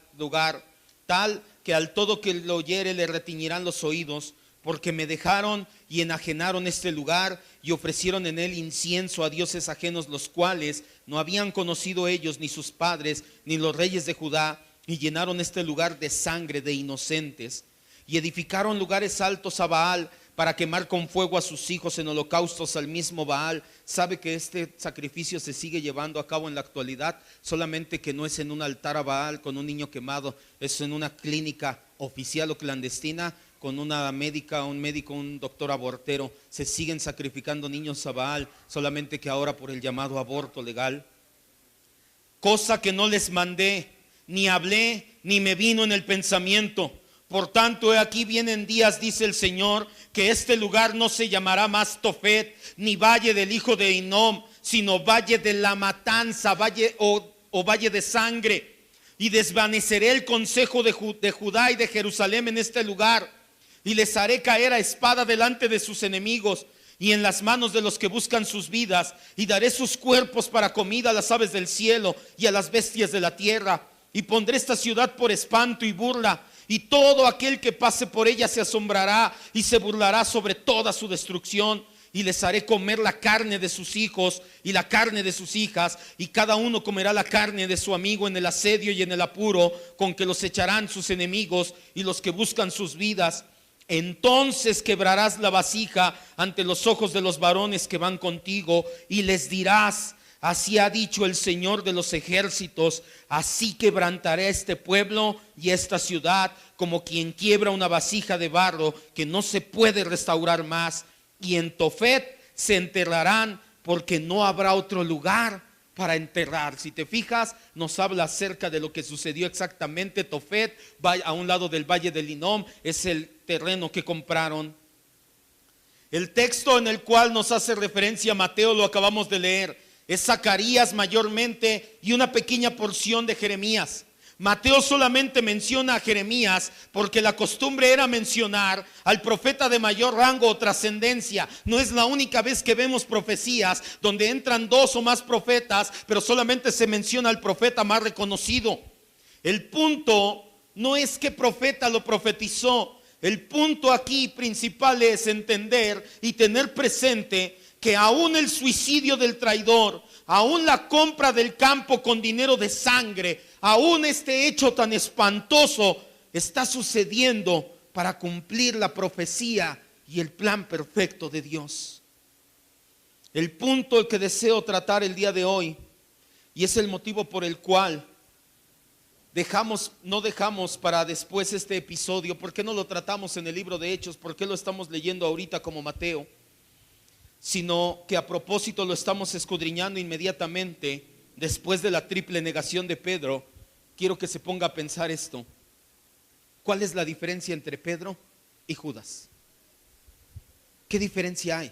A: tal que al todo que lo oyere le retiñirán los oídos, porque me dejaron y enajenaron este lugar y ofrecieron en él incienso a dioses ajenos, los cuales no habían conocido ellos, ni sus padres, ni los reyes de Judá, y llenaron este lugar de sangre de inocentes. Y edificaron lugares altos a Baal, para quemar con fuego a sus hijos en holocaustos al mismo Baal. Sabe que este sacrificio se sigue llevando a cabo en la actualidad, solamente que no es en un altar a Baal con un niño quemado, es en una clínica oficial o clandestina con una médica, un médico, un doctor abortero. Se siguen sacrificando niños a Baal, solamente que ahora por el llamado aborto legal. Cosa que no les mandé, ni hablé, ni me vino en el pensamiento. Por tanto, he aquí vienen días, dice el Señor, que este lugar no se llamará más Tofet, ni valle del hijo de Hinnom, sino valle de la matanza, valle o valle de sangre. Y desvaneceré el consejo de Judá y de Jerusalén en este lugar. y les haré caer a espada delante de sus enemigos y en las manos de los que buscan sus vidas, y daré sus cuerpos para comida a las aves del cielo y a las bestias de la tierra, y pondré esta ciudad por espanto y burla, y todo aquel que pase por ella se asombrará y se burlará sobre toda su destrucción. Y les haré comer la carne de sus hijos y la carne de sus hijas, y cada uno comerá la carne de su amigo en el asedio y en el apuro con que los echarán sus enemigos y los que buscan sus vidas. Entonces quebrarás la vasija ante los ojos de los varones que van contigo, y les dirás: así ha dicho el Señor de los ejércitos, así quebrantaré a este pueblo y a esta ciudad, como quien quiebra una vasija de barro que no se puede restaurar más. Y en Tofet se enterrarán, porque no habrá otro lugar para enterrar. Si te fijas, nos habla acerca de lo que sucedió exactamente. Tofet, a un lado del valle de Linom, es el terreno que compraron. El texto en el cual nos hace referencia Mateo lo acabamos de leer. Es Zacarías mayormente y una pequeña porción de Jeremías. Mateo solamente menciona a Jeremías porque la costumbre era mencionar al profeta de mayor rango o trascendencia. No es la única vez que vemos profecías donde entran dos o más profetas, pero solamente se menciona al profeta más reconocido. El punto no es qué profeta lo profetizó. El punto aquí principal es entender y tener presente que aún el suicidio del traidor, aún la compra del campo con dinero de sangre, aún este hecho tan espantoso está sucediendo para cumplir la profecía y el plan perfecto de Dios. El punto que deseo tratar el día de hoy, y es el motivo por el cual no dejamos para después este episodio. ¿Por qué no lo tratamos en el libro de Hechos? ¿Por qué lo estamos leyendo ahorita como Mateo? Sino que a propósito lo estamos escudriñando inmediatamente después de la triple negación de Pedro. Quiero que se ponga a pensar esto: ¿cuál es la diferencia entre Pedro y Judas? ¿Qué diferencia hay?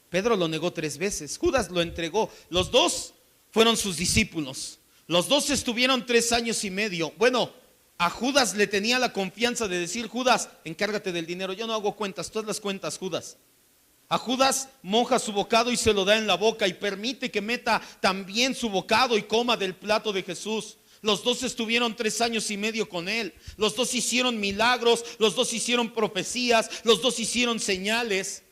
A: Pedro lo negó 3 veces, Judas lo entregó. Los dos fueron sus discípulos, los dos estuvieron 3 años y medio. Bueno, a Judas le tenía la confianza de decir: Judas, encárgate del dinero, yo no hago cuentas, tú haz las cuentas, Judas. A Judas moja su bocado y se lo da en la boca, y permite que meta también su bocado y coma del plato de Jesús. Los dos estuvieron 3 años y medio con él. Los dos hicieron milagros, los dos hicieron profecías, los dos hicieron señales.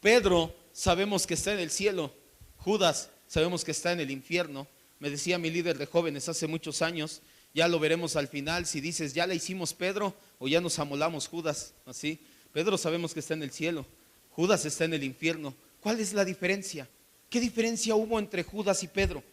A: Pedro sabemos que está en el cielo, Judas sabemos que está en el infierno. Me decía mi líder de jóvenes hace muchos años, ya lo veremos al final, si dices ya la hicimos Pedro o ya nos amolamos Judas. Así, Pedro sabemos que está en el cielo, Judas está en el infierno. ¿Cuál es la diferencia? ¿Qué diferencia hubo entre Judas y Pedro?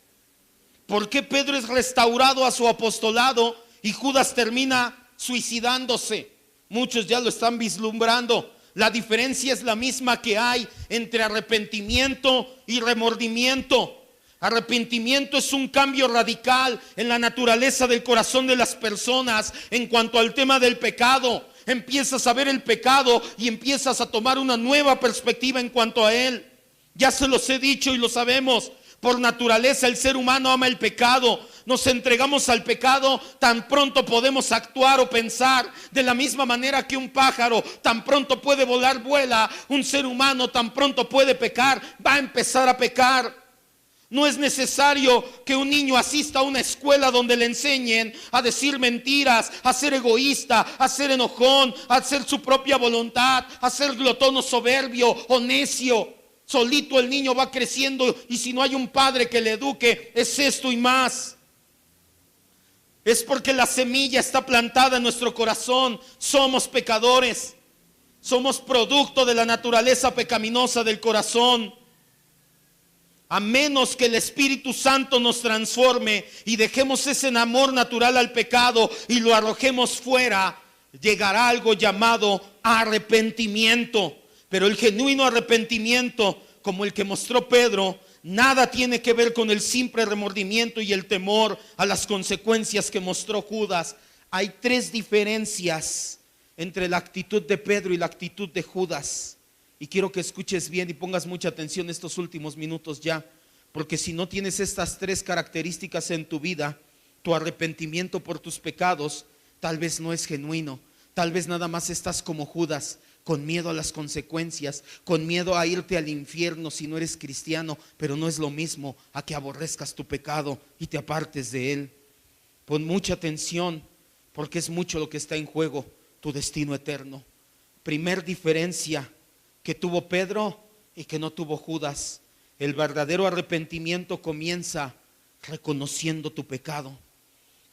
A: ¿Por qué Pedro es restaurado a su apostolado y Judas termina suicidándose? Muchos ya lo están vislumbrando. La diferencia es la misma que hay entre arrepentimiento y remordimiento. Arrepentimiento es un cambio radical en la naturaleza del corazón de las personas en cuanto al tema del pecado. Empiezas a ver el pecado y empiezas a tomar una nueva perspectiva en cuanto a él. Ya se los he dicho y lo sabemos. Por naturaleza el ser humano ama el pecado. Nos entregamos al pecado tan pronto podemos actuar o pensar. De la misma manera que un pájaro tan pronto puede volar, vuela. Un ser humano tan pronto puede pecar, va a empezar a pecar. No es necesario que un niño asista a una escuela donde le enseñen a decir mentiras, a ser egoísta, a ser enojón, a hacer su propia voluntad, a ser glotón o soberbio o necio. Solito el niño va creciendo, y si no hay un padre que le eduque, es esto y más. Es porque la semilla está plantada en nuestro corazón. Somos pecadores, somos producto de la naturaleza pecaminosa del corazón. A menos que el Espíritu Santo nos transforme y dejemos ese amor natural al pecado y lo arrojemos fuera, llegará algo llamado arrepentimiento. Pero el genuino arrepentimiento, como el que mostró Pedro, nada tiene que ver con el simple remordimiento y el temor a las consecuencias que mostró Judas. Hay 3 diferencias entre la actitud de Pedro y la actitud de Judas. Y quiero que escuches bien y pongas mucha atención estos últimos minutos ya, porque si no tienes estas 3 características en tu vida, tu arrepentimiento por tus pecados tal vez no es genuino. Tal vez nada más estás como Judas, con miedo a las consecuencias, con miedo a irte al infierno si no eres cristiano, pero no es lo mismo a que aborrezcas tu pecado y te apartes de él. Pon mucha atención, porque es mucho lo que está en juego, tu destino eterno. Primer diferencia que tuvo Pedro y que no tuvo Judas: el verdadero arrepentimiento comienza reconociendo tu pecado.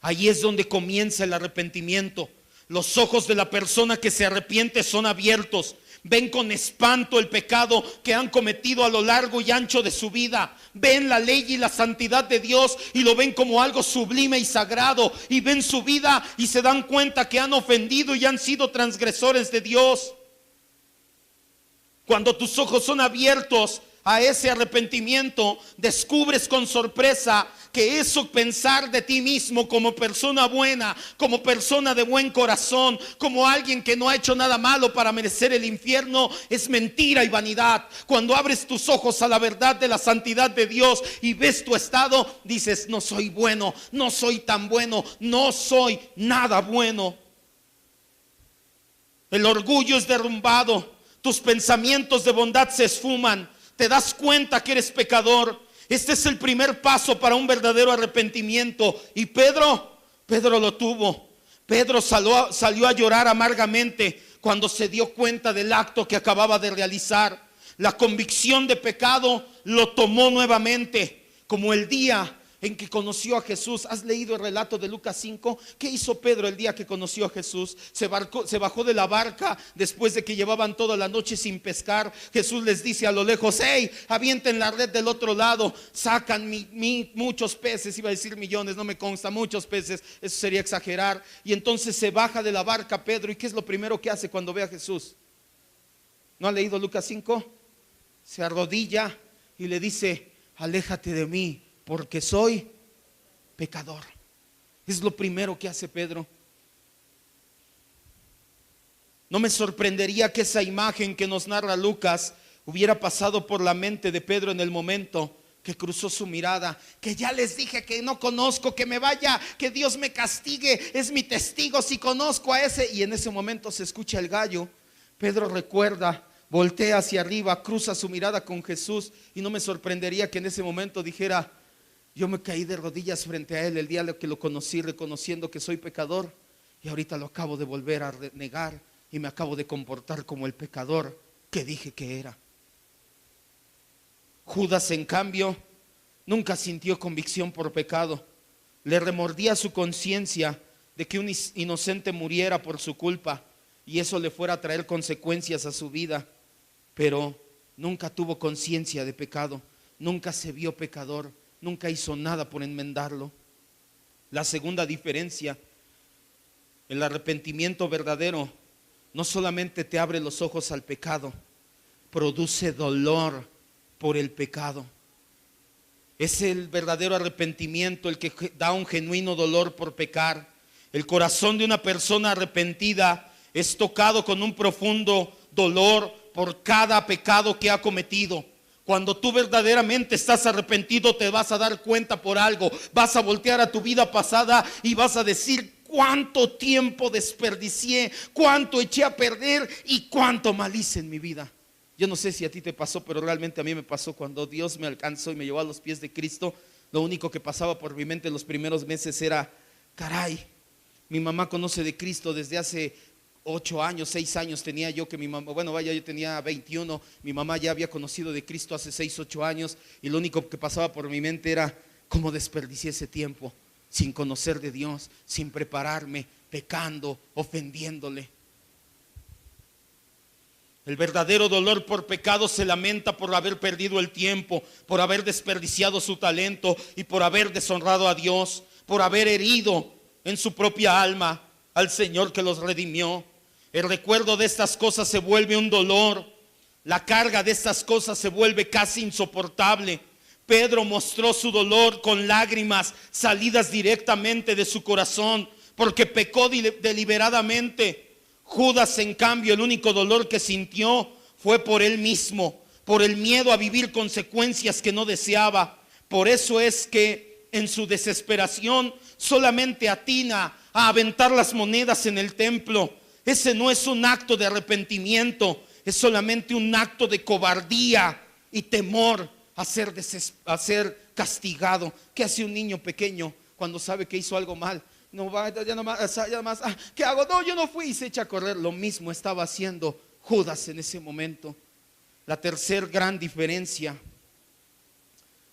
A: Ahí es donde comienza el arrepentimiento. Los ojos de la persona que se arrepiente son abiertos. Ven con espanto el pecado que han cometido a lo largo y ancho de su vida. Ven la ley y la santidad de Dios y lo ven como algo sublime y sagrado. Y ven su vida y se dan cuenta que han ofendido y han sido transgresores de Dios. Cuando tus ojos son abiertos a ese arrepentimiento, descubres con sorpresa que eso pensar de ti mismo como persona buena, como persona de buen corazón, como alguien que no ha hecho nada malo para merecer el infierno, es mentira y vanidad. Cuando abres tus ojos a la verdad de la santidad de Dios y ves tu estado, dices: no soy bueno, no soy tan bueno, no soy nada bueno. El orgullo es derrumbado, tus pensamientos de bondad se esfuman, te das cuenta que eres pecador. Este es el primer paso para un verdadero arrepentimiento. Y Pedro lo tuvo. Pedro salió a llorar amargamente cuando se dio cuenta del acto que acababa de realizar. La convicción de pecado lo tomó nuevamente, como el día en que conoció a Jesús. ¿Has leído el relato de Lucas 5? ¿Qué hizo Pedro el día que conoció a Jesús? Se bajó de la barca después de que llevaban toda la noche sin pescar. Jesús les dice a lo lejos: hey, avienten la red del otro lado. Sacan muchos peces, iba a decir millones, no me consta, muchos peces, eso sería exagerar. Y entonces se baja de la barca Pedro, ¿y qué es lo primero que hace cuando ve a Jesús? ¿No ha leído Lucas 5? Se arrodilla y le dice: aléjate de mí, porque soy pecador. Es lo primero que hace Pedro. No me sorprendería que esa imagen que nos narra Lucas hubiera pasado por la mente de Pedro en el momento que cruzó su mirada. Que ya les dije que no conozco, que me vaya, que Dios me castigue, es mi testigo si conozco a ese. Y en ese momento se escucha el gallo. Pedro recuerda, voltea hacia arriba, cruza su mirada con Jesús, y no me sorprendería que en ese momento dijera: yo me caí de rodillas frente a él el día que lo conocí, reconociendo que soy pecador, y ahorita lo acabo de volver a negar y me acabo de comportar como el pecador que dije que era. Judas, en cambio, nunca sintió convicción por pecado. Le remordía su conciencia de que un inocente muriera por su culpa y eso le fuera a traer consecuencias a su vida, pero nunca tuvo conciencia de pecado, nunca se vio pecador, nunca hizo nada por enmendarlo. La segunda diferencia: el arrepentimiento verdadero no solamente te abre los ojos al pecado, produce dolor por el pecado. Es el verdadero arrepentimiento el que da un genuino dolor por pecar. El corazón de una persona arrepentida es tocado con un profundo dolor por cada pecado que ha cometido. Cuando tú verdaderamente estás arrepentido, te vas a dar cuenta por algo. Vas a voltear a tu vida pasada y vas a decir: cuánto tiempo desperdicié, cuánto eché a perder y cuánto mal hice en mi vida. Yo no sé si a ti te pasó, pero realmente a mí me pasó. Cuando Dios me alcanzó y me llevó a los pies de Cristo, lo único que pasaba por mi mente en los primeros meses era: caray, mi mamá conoce de Cristo desde hace 8 años, 6 años tenía yo que mi mamá, bueno vaya, yo tenía 21, mi mamá ya había conocido de Cristo hace 6, 8 años, y lo único que pasaba por mi mente era: cómo desperdicié ese tiempo sin conocer de Dios, sin prepararme, pecando, ofendiéndole. El verdadero dolor por pecado se lamenta por haber perdido el tiempo, por haber desperdiciado su talento y por haber deshonrado a Dios, por haber herido en su propia alma al Señor que los redimió. El recuerdo de estas cosas se vuelve un dolor. La carga de estas cosas se vuelve casi insoportable. Pedro mostró su dolor con lágrimas salidas directamente de su corazón, porque pecó deliberadamente. Judas, en cambio, el único dolor que sintió fue por él mismo, por el miedo a vivir consecuencias que no deseaba. Por eso es que en su desesperación solamente atina a aventar las monedas en el templo. Ese no es un acto de arrepentimiento, es solamente un acto de cobardía y temor a ser castigado. ¿Qué hace un niño pequeño cuando sabe que hizo algo mal? No va, ya nomás, ¿qué hago? No, yo no fui, y se echa a correr. Lo mismo estaba haciendo Judas en ese momento. La tercera gran diferencia: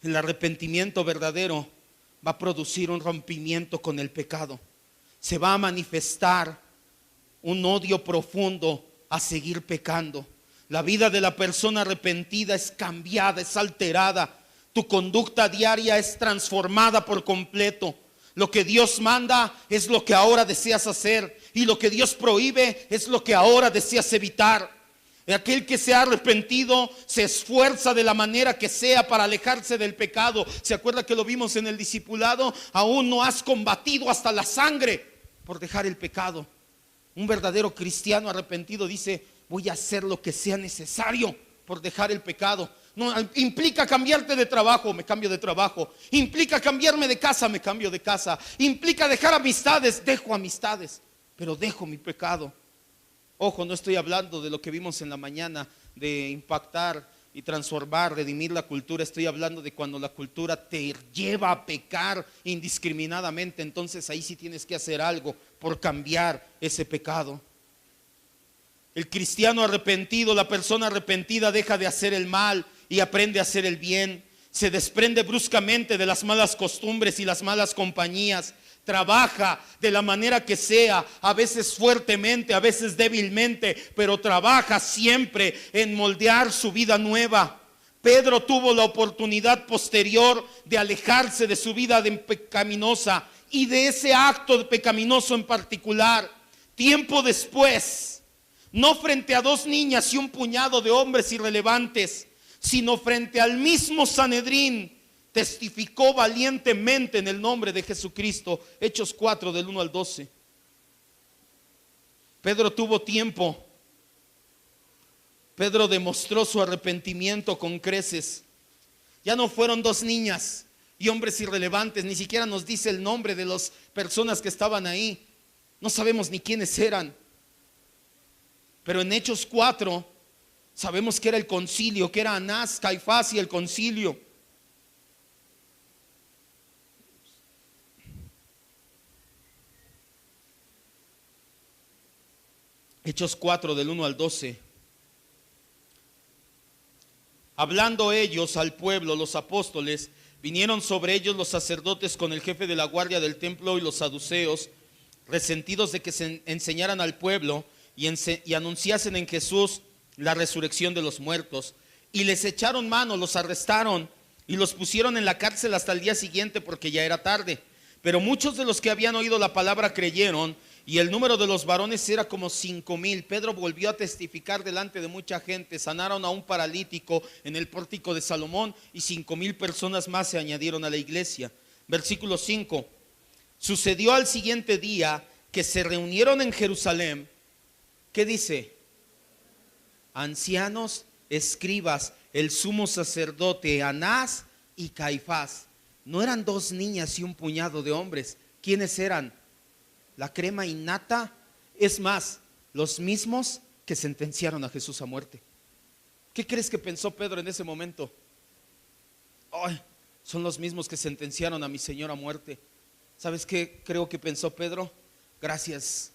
A: el arrepentimiento verdadero va a producir un rompimiento con el pecado. Se va a manifestar un odio profundo a seguir pecando. La vida de la persona arrepentida es cambiada, es alterada. Tu conducta diaria es transformada por completo. Lo que Dios manda es lo que ahora deseas hacer, y lo que Dios prohíbe es lo que ahora deseas evitar. Aquel que se ha arrepentido se esfuerza de la manera que sea para alejarse del pecado. ¿Se acuerda que lo vimos en el discipulado? Aún no has combatido hasta la sangre por dejar el pecado. Un verdadero cristiano arrepentido dice: voy a hacer lo que sea necesario por dejar el pecado. No implica cambiarte de trabajo, me cambio de trabajo. Implica cambiarme de casa, me cambio de casa. Implica dejar amistades, dejo amistades, pero dejo mi pecado. Ojo, no estoy hablando de lo que vimos en la mañana, de impactar y transformar, redimir la cultura. Estoy hablando de cuando la cultura te lleva a pecar indiscriminadamente. Entonces ahí sí tienes que hacer algo por cambiar ese pecado. El cristiano arrepentido, la persona arrepentida, deja de hacer el mal y aprende a hacer el bien. Se desprende bruscamente de las malas costumbres y las malas compañías. Trabaja de la manera que sea, a veces fuertemente, a veces débilmente, pero trabaja siempre en moldear su vida nueva. Pedro tuvo la oportunidad posterior de alejarse de su vida pecaminosa y de ese acto pecaminoso en particular. Tiempo después, no frente a dos niñas y un puñado de hombres irrelevantes, sino frente al mismo Sanedrín, testificó valientemente en el nombre de Jesucristo. Hechos 4 del 1 al 12. Pedro tuvo tiempo. Pedro demostró su arrepentimiento con creces. Ya no fueron dos niñas y hombres irrelevantes. Ni siquiera nos dice el nombre de las personas que estaban ahí. No sabemos ni quiénes eran. Pero en Hechos 4 sabemos que era el concilio, que era Anás, Caifás y el concilio. Hechos 4 del 1 al 12. Hablando ellos al pueblo, los apóstoles, vinieron sobre ellos los sacerdotes con el jefe de la guardia del templo y los saduceos, resentidos de que se enseñaran al pueblo y anunciasen en Jesús la resurrección de los muertos. Y les echaron mano, los arrestaron y los pusieron en la cárcel hasta el día siguiente, porque ya era tarde. Pero muchos de los que habían oído la palabra creyeron, y el número de los varones era como 5,000. Pedro volvió a testificar delante de mucha gente. Sanaron a un paralítico en el pórtico de Salomón, y 5,000 personas más se añadieron a la iglesia. Versículo 5. Sucedió al siguiente día que se reunieron en Jerusalén. ¿Qué dice? Ancianos, escribas, el sumo sacerdote Anás y Caifás. No eran dos niñas y un puñado de hombres. ¿Quiénes eran? La crema innata. Es más, los mismos que sentenciaron a Jesús a muerte. ¿Qué crees que pensó Pedro en ese momento? Ay, son los mismos que sentenciaron a mi Señor a muerte. ¿Sabes qué creo que pensó Pedro? Gracias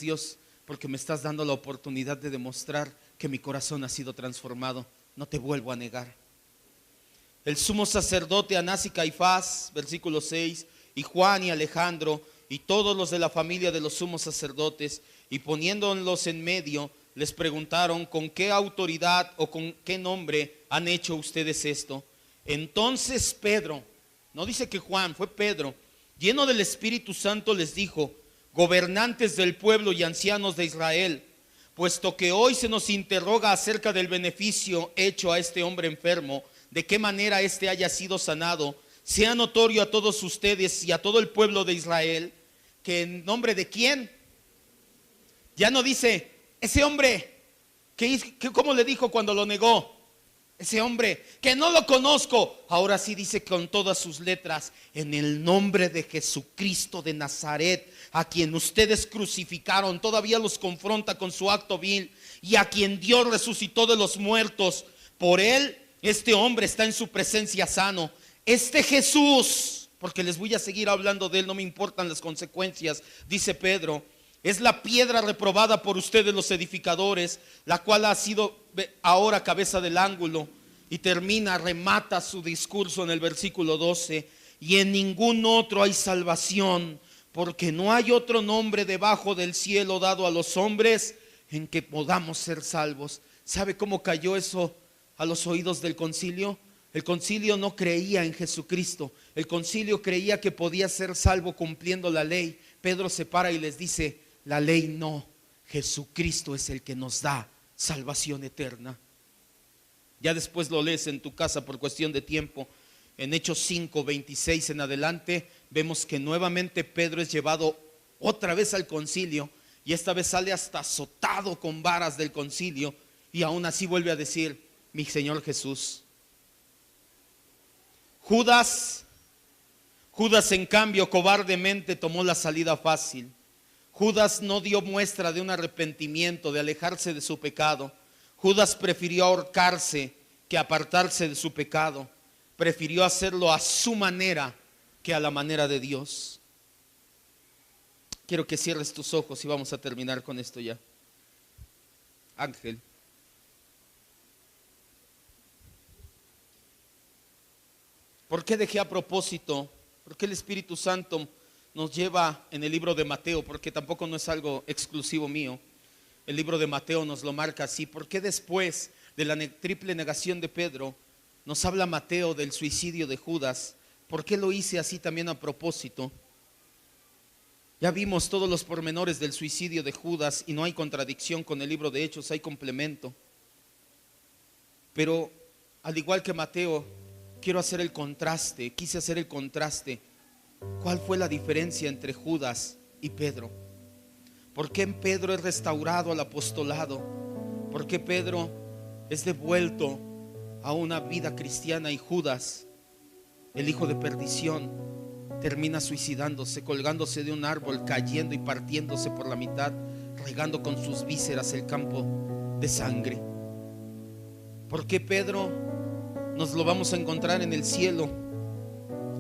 A: Dios, porque me estás dando la oportunidad de demostrar que mi corazón ha sido transformado. No te vuelvo a negar. El sumo sacerdote Anás y Caifás, versículo 6, y Juan y Alejandro y todos los de la familia de los sumos sacerdotes, y poniéndolos en medio, les preguntaron: ¿con qué autoridad o con qué nombre han hecho ustedes esto? Entonces Pedro, no dice que Juan, fue Pedro, lleno del Espíritu Santo, les dijo: gobernantes del pueblo y ancianos de Israel, puesto que hoy se nos interroga acerca del beneficio hecho a este hombre enfermo, de qué manera éste haya sido sanado, sea notorio a todos ustedes y a todo el pueblo de Israel, que en nombre de quién. Ya no dice ese hombre, ¿cómo le dijo cuando lo negó? Ese hombre que no lo conozco, ahora sí dice con todas sus letras: en el nombre de Jesucristo de Nazaret, a quien ustedes crucificaron. Todavía los confronta con su acto vil, y a quien Dios resucitó de los muertos. Por él, este hombre está en su presencia sano. Este Jesús, porque les voy a seguir hablando de él, no me importan las consecuencias, dice Pedro, es la piedra reprobada por ustedes los edificadores, la cual ha sido ahora cabeza del ángulo. Y remata su discurso en el versículo 12: y en ningún otro hay salvación, porque no hay otro nombre debajo del cielo dado a los hombres en que podamos ser salvos. ¿Sabe cómo cayó eso a los oídos del concilio? El concilio no creía en Jesucristo. El concilio creía que podía ser salvo cumpliendo la ley. Pedro se para y les dice: la ley no, Jesucristo es el que nos da salvación eterna. Ya después lo lees en tu casa por cuestión de tiempo. En Hechos 5, 26 en adelante, vemos que nuevamente Pedro es llevado otra vez al concilio, y esta vez sale hasta azotado con varas del concilio, y aún así vuelve a decir: mi Señor Jesús. Judas en cambio cobardemente tomó la salida fácil. Judas no dio muestra de un arrepentimiento, de alejarse de su pecado. Judas prefirió ahorcarse que apartarse de su pecado. Prefirió hacerlo a su manera que a la manera de Dios. Quiero que cierres tus ojos y vamos a terminar con esto ya. Ángel. ¿Por qué dejé a propósito? ¿Por qué el Espíritu Santo nos lleva en el libro de Mateo? Porque tampoco no es algo exclusivo mío. El libro de Mateo nos lo marca así. ¿Por qué después de la triple negación de Pedro nos habla Mateo del suicidio de Judas? ¿Por qué lo hice así también a propósito? Ya vimos todos los pormenores del suicidio de Judas y no hay contradicción con el libro de Hechos, hay complemento. Pero al igual que Mateo, quise hacer el contraste. ¿Cuál fue la diferencia entre Judas y Pedro? ¿Por qué en Pedro es restaurado al apostolado? ¿Por qué Pedro es devuelto a una vida cristiana y Judas, el hijo de perdición, termina suicidándose, colgándose de un árbol, cayendo y partiéndose por la mitad, regando con sus vísceras el campo de sangre? ¿Por qué Pedro nos lo vamos a encontrar en el cielo,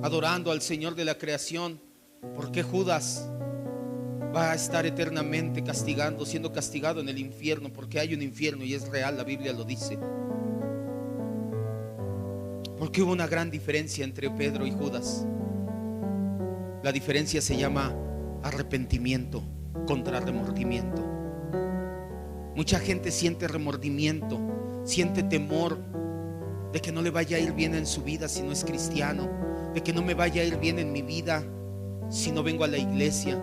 A: adorando al Señor de la creación? ¿Por qué Judas va a estar eternamente siendo castigado en el infierno? Porque hay un infierno y es real, la Biblia lo dice. Porque hubo una gran diferencia entre Pedro y Judas. La diferencia se llama arrepentimiento contra remordimiento. Mucha gente siente remordimiento, siente temor de que no le vaya a ir bien en su vida si no es cristiano, de que no me vaya a ir bien en mi vida si no vengo a la iglesia,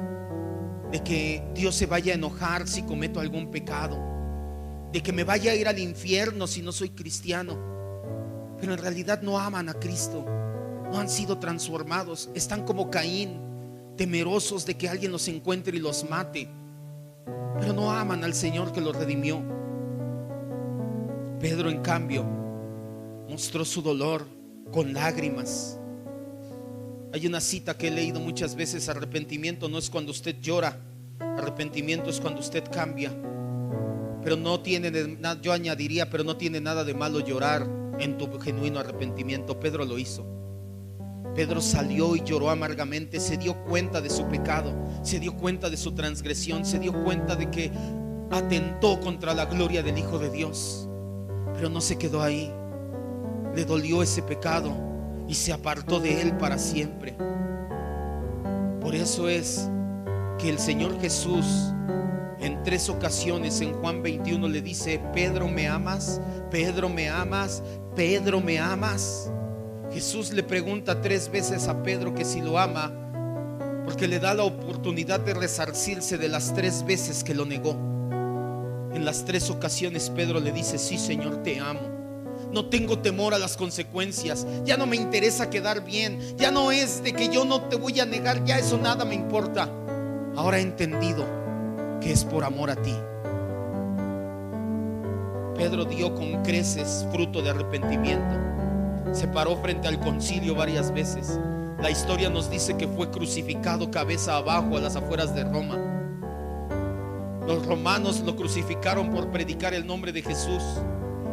A: de que Dios se vaya a enojar si cometo algún pecado, de que me vaya a ir al infierno si no soy cristiano. Pero en realidad no aman a Cristo, no han sido transformados, están como Caín, temerosos de que alguien los encuentre y los mate, pero no aman al Señor que los redimió. Pedro, en cambio, mostró su dolor con lágrimas. Hay una cita que he leído muchas veces: arrepentimiento no es cuando usted llora, arrepentimiento es cuando usted cambia. Pero no tiene, yo añadiría, pero no tiene nada de malo llorar en tu genuino arrepentimiento. Pedro lo hizo. Pedro salió y lloró amargamente, se dio cuenta de su pecado, se dio cuenta de su transgresión, se dio cuenta de que atentó contra la gloria del Hijo de Dios. Pero no se quedó ahí, le dolió ese pecado y se apartó de él para siempre. Por eso es que el Señor Jesús en 3 ocasiones en Juan 21 le dice: Pedro, ¿me amas? Pedro, ¿me amas? Pedro, ¿me amas? Jesús le pregunta 3 veces a Pedro que si lo ama, porque le da la oportunidad de resarcirse de las 3 veces que lo negó. En las 3 ocasiones Pedro le dice: sí, Señor, te amo. No tengo temor a las consecuencias. Ya no me interesa quedar bien. Ya no es de que yo no te voy a negar. Ya eso nada me importa. Ahora he entendido que es por amor a ti. Pedro dio con creces fruto de arrepentimiento. Se paró frente al concilio varias veces. La historia nos dice que fue crucificado cabeza abajo a las afueras de Roma. Los romanos lo crucificaron por predicar el nombre de Jesús.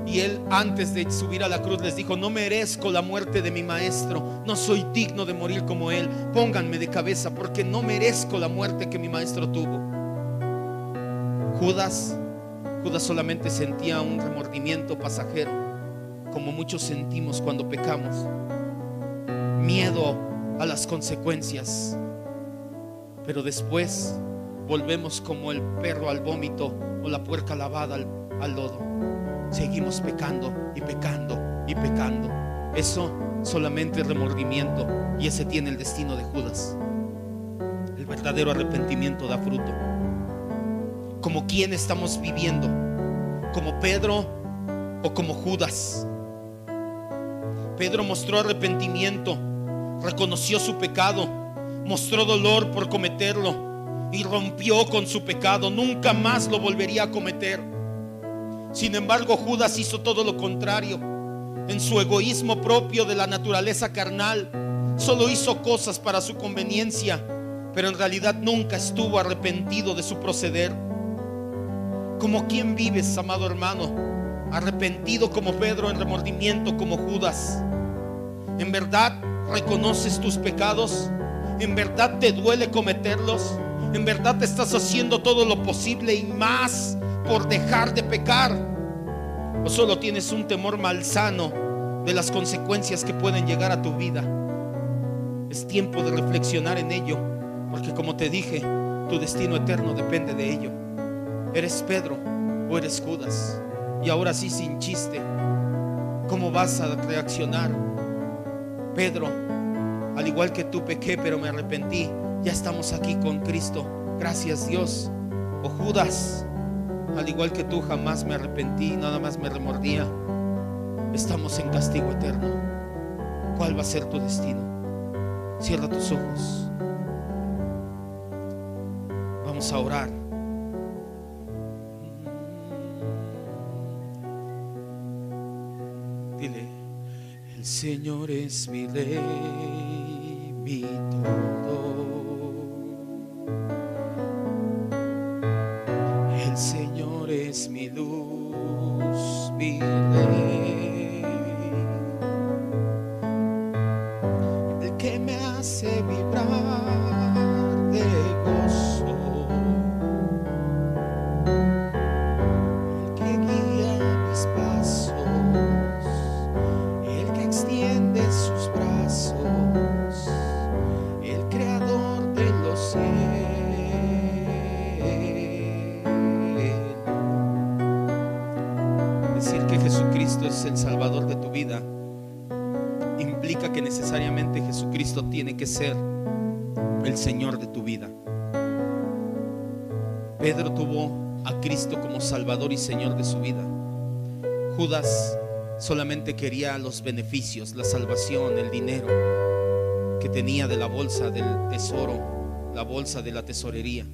A: Y él, antes de subir a la cruz, les dijo: no merezco la muerte de mi maestro, no soy digno de morir como él. Pónganme de cabeza porque no merezco la muerte que mi maestro tuvo. Judas solamente sentía un remordimiento pasajero, como muchos sentimos cuando pecamos. Miedo a las consecuencias. Pero después volvemos como el perro al vómito o la puerca lavada al lodo. Seguimos pecando y pecando y pecando. Eso solamente es remordimiento, y ese tiene el destino de Judas. El verdadero arrepentimiento da fruto. ¿Como quién estamos viviendo? ¿Como Pedro o como Judas? Pedro mostró arrepentimiento, reconoció su pecado, mostró dolor por cometerlo y rompió con su pecado. Nunca más lo volvería a cometer. Sin embargo, Judas hizo todo lo contrario. En su egoísmo propio de la naturaleza carnal, solo hizo cosas para su conveniencia, pero en realidad nunca estuvo arrepentido de su proceder. ¿Como quién vives, amado hermano? ¿Arrepentido como Pedro, en remordimiento como Judas? ¿En verdad reconoces tus pecados? ¿En verdad te duele cometerlos? ¿En verdad te estás haciendo todo lo posible y más por dejar de pecar? ¿O solo tienes un temor malsano de las consecuencias que pueden llegar a tu vida? Es tiempo de reflexionar en ello, porque como te dije, tu destino eterno depende de ello. ¿Eres Pedro o eres Judas? Y ahora sí, sin chiste, ¿cómo vas a reaccionar? Pedro: al igual que tú pequé, pero me arrepentí, ya estamos aquí con Cristo, gracias Dios. O Judas: al igual que tú, jamás me arrepentí, nada más me remordía, estamos en castigo eterno. ¿Cuál va a ser tu destino? Cierra tus ojos. Vamos a orar. Dile: el Señor es mi rey, mi todo. El Señor es mi luz, mi rey, el que me hace vibrar de gozo, el que guía mis pasos, el que extiende sus brazos, el creador de los cielos. Decir que Jesucristo es el Salvador de tu vida implica que necesariamente Jesucristo tiene que ser el Señor de tu vida. Pedro tuvo a Cristo como Salvador y Señor de su vida. Judas solamente quería los beneficios, la salvación, el dinero que tenía de la bolsa del tesoro, la bolsa de la tesorería.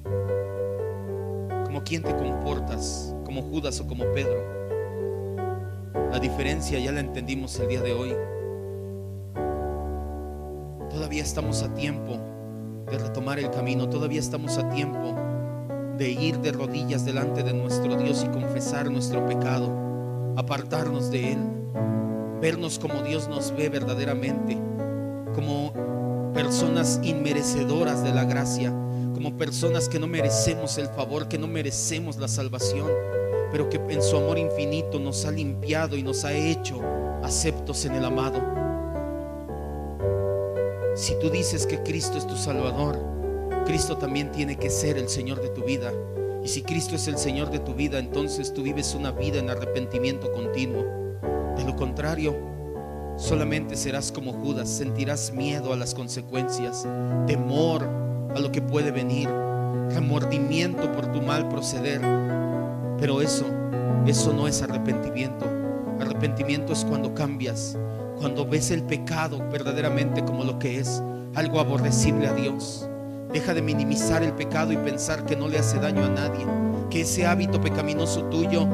A: ¿Cómo quién te comportas? ¿Como Judas o como Pedro? La diferencia ya la entendimos el día de hoy. Todavía estamos a tiempo de retomar el camino. Todavía estamos a tiempo de ir de rodillas delante de nuestro Dios y confesar nuestro pecado, apartarnos de Él, vernos como Dios nos ve verdaderamente, como personas inmerecedoras de la gracia, como personas que no merecemos el favor, que no merecemos la salvación, pero que en su amor infinito nos ha limpiado y nos ha hecho aceptos en el amado. Si tú dices que Cristo es tu Salvador, Cristo también tiene que ser el Señor de tu vida. Y si Cristo es el Señor de tu vida, entonces tú vives una vida en arrepentimiento continuo. De lo contrario, solamente serás como Judas, sentirás miedo a las consecuencias, temor a lo que puede venir, remordimiento por tu mal proceder. Pero eso no es arrepentimiento. Arrepentimiento es cuando cambias, cuando ves el pecado verdaderamente como lo que es, algo aborrecible a Dios. Deja de minimizar el pecado y pensar que no le hace daño a nadie, que ese hábito pecaminoso tuyo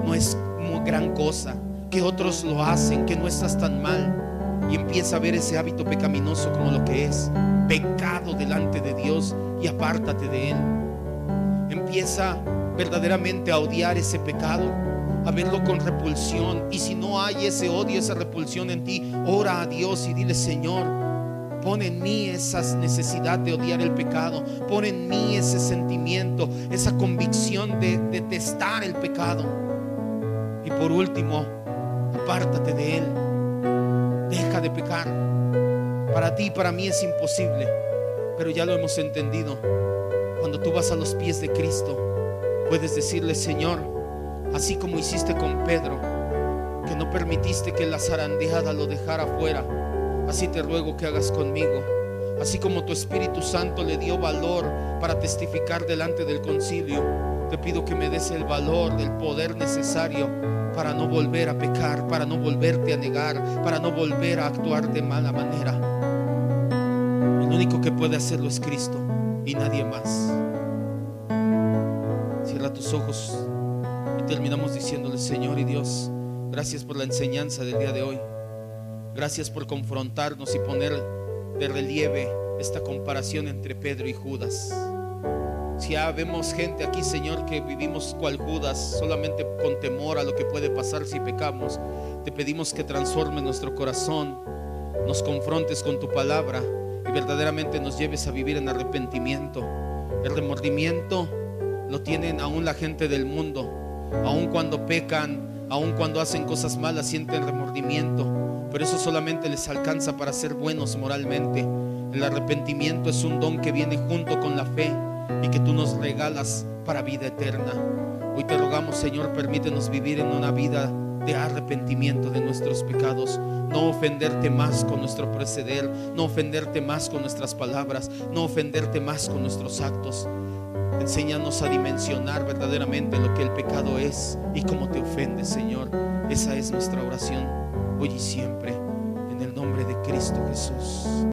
A: no es gran cosa, que otros lo hacen, que no estás tan mal. Y empieza a ver ese hábito pecaminoso como lo que es: pecado delante de Dios, y apártate de él. Empieza verdaderamente a odiar ese pecado, a verlo con repulsión. Y si no hay ese odio, esa repulsión en ti, ora a Dios y dile: Señor, pon en mí esa necesidad de odiar el pecado, pon en mí ese sentimiento, esa convicción de detestar el pecado. Y por último, apártate de él. Deja de pecar. Para ti y para mí es imposible, pero ya lo hemos entendido. Cuando tú vas a los pies de Cristo, puedes decirle: Señor, así como hiciste con Pedro, que no permitiste que la zarandeada lo dejara fuera, así te ruego que hagas conmigo. Así como tu Espíritu Santo le dio valor para testificar delante del concilio, te pido que me des el valor, el poder necesario para no volver a pecar, para no volverte a negar, para no volver a actuar de mala manera. El único que puede hacerlo es Cristo y nadie más. Cierra tus ojos y terminamos diciéndole: Señor y Dios, gracias por la enseñanza del día de hoy. Gracias por confrontarnos y poner de relieve esta comparación entre Pedro y Judas. Si ya vemos gente aquí, Señor, que vivimos cual Judas, solamente con temor a lo que puede pasar si pecamos, te pedimos que transformes nuestro corazón, nos confrontes con tu palabra y verdaderamente nos lleves a vivir en arrepentimiento. El remordimiento lo tienen aún la gente del mundo. Aún cuando pecan, aún cuando hacen cosas malas, sienten remordimiento, pero eso solamente les alcanza para ser buenos moralmente. El arrepentimiento es un don que viene junto con la fe y que tú nos regalas para vida eterna. Hoy te rogamos, Señor, permítenos vivir en una vida de arrepentimiento de nuestros pecados, no ofenderte más con nuestro proceder, no ofenderte más con nuestras palabras, no ofenderte más con nuestros actos. Enséñanos a dimensionar verdaderamente lo que el pecado es y cómo te ofende, Señor. Esa es nuestra oración hoy y siempre, en el nombre de Cristo Jesús.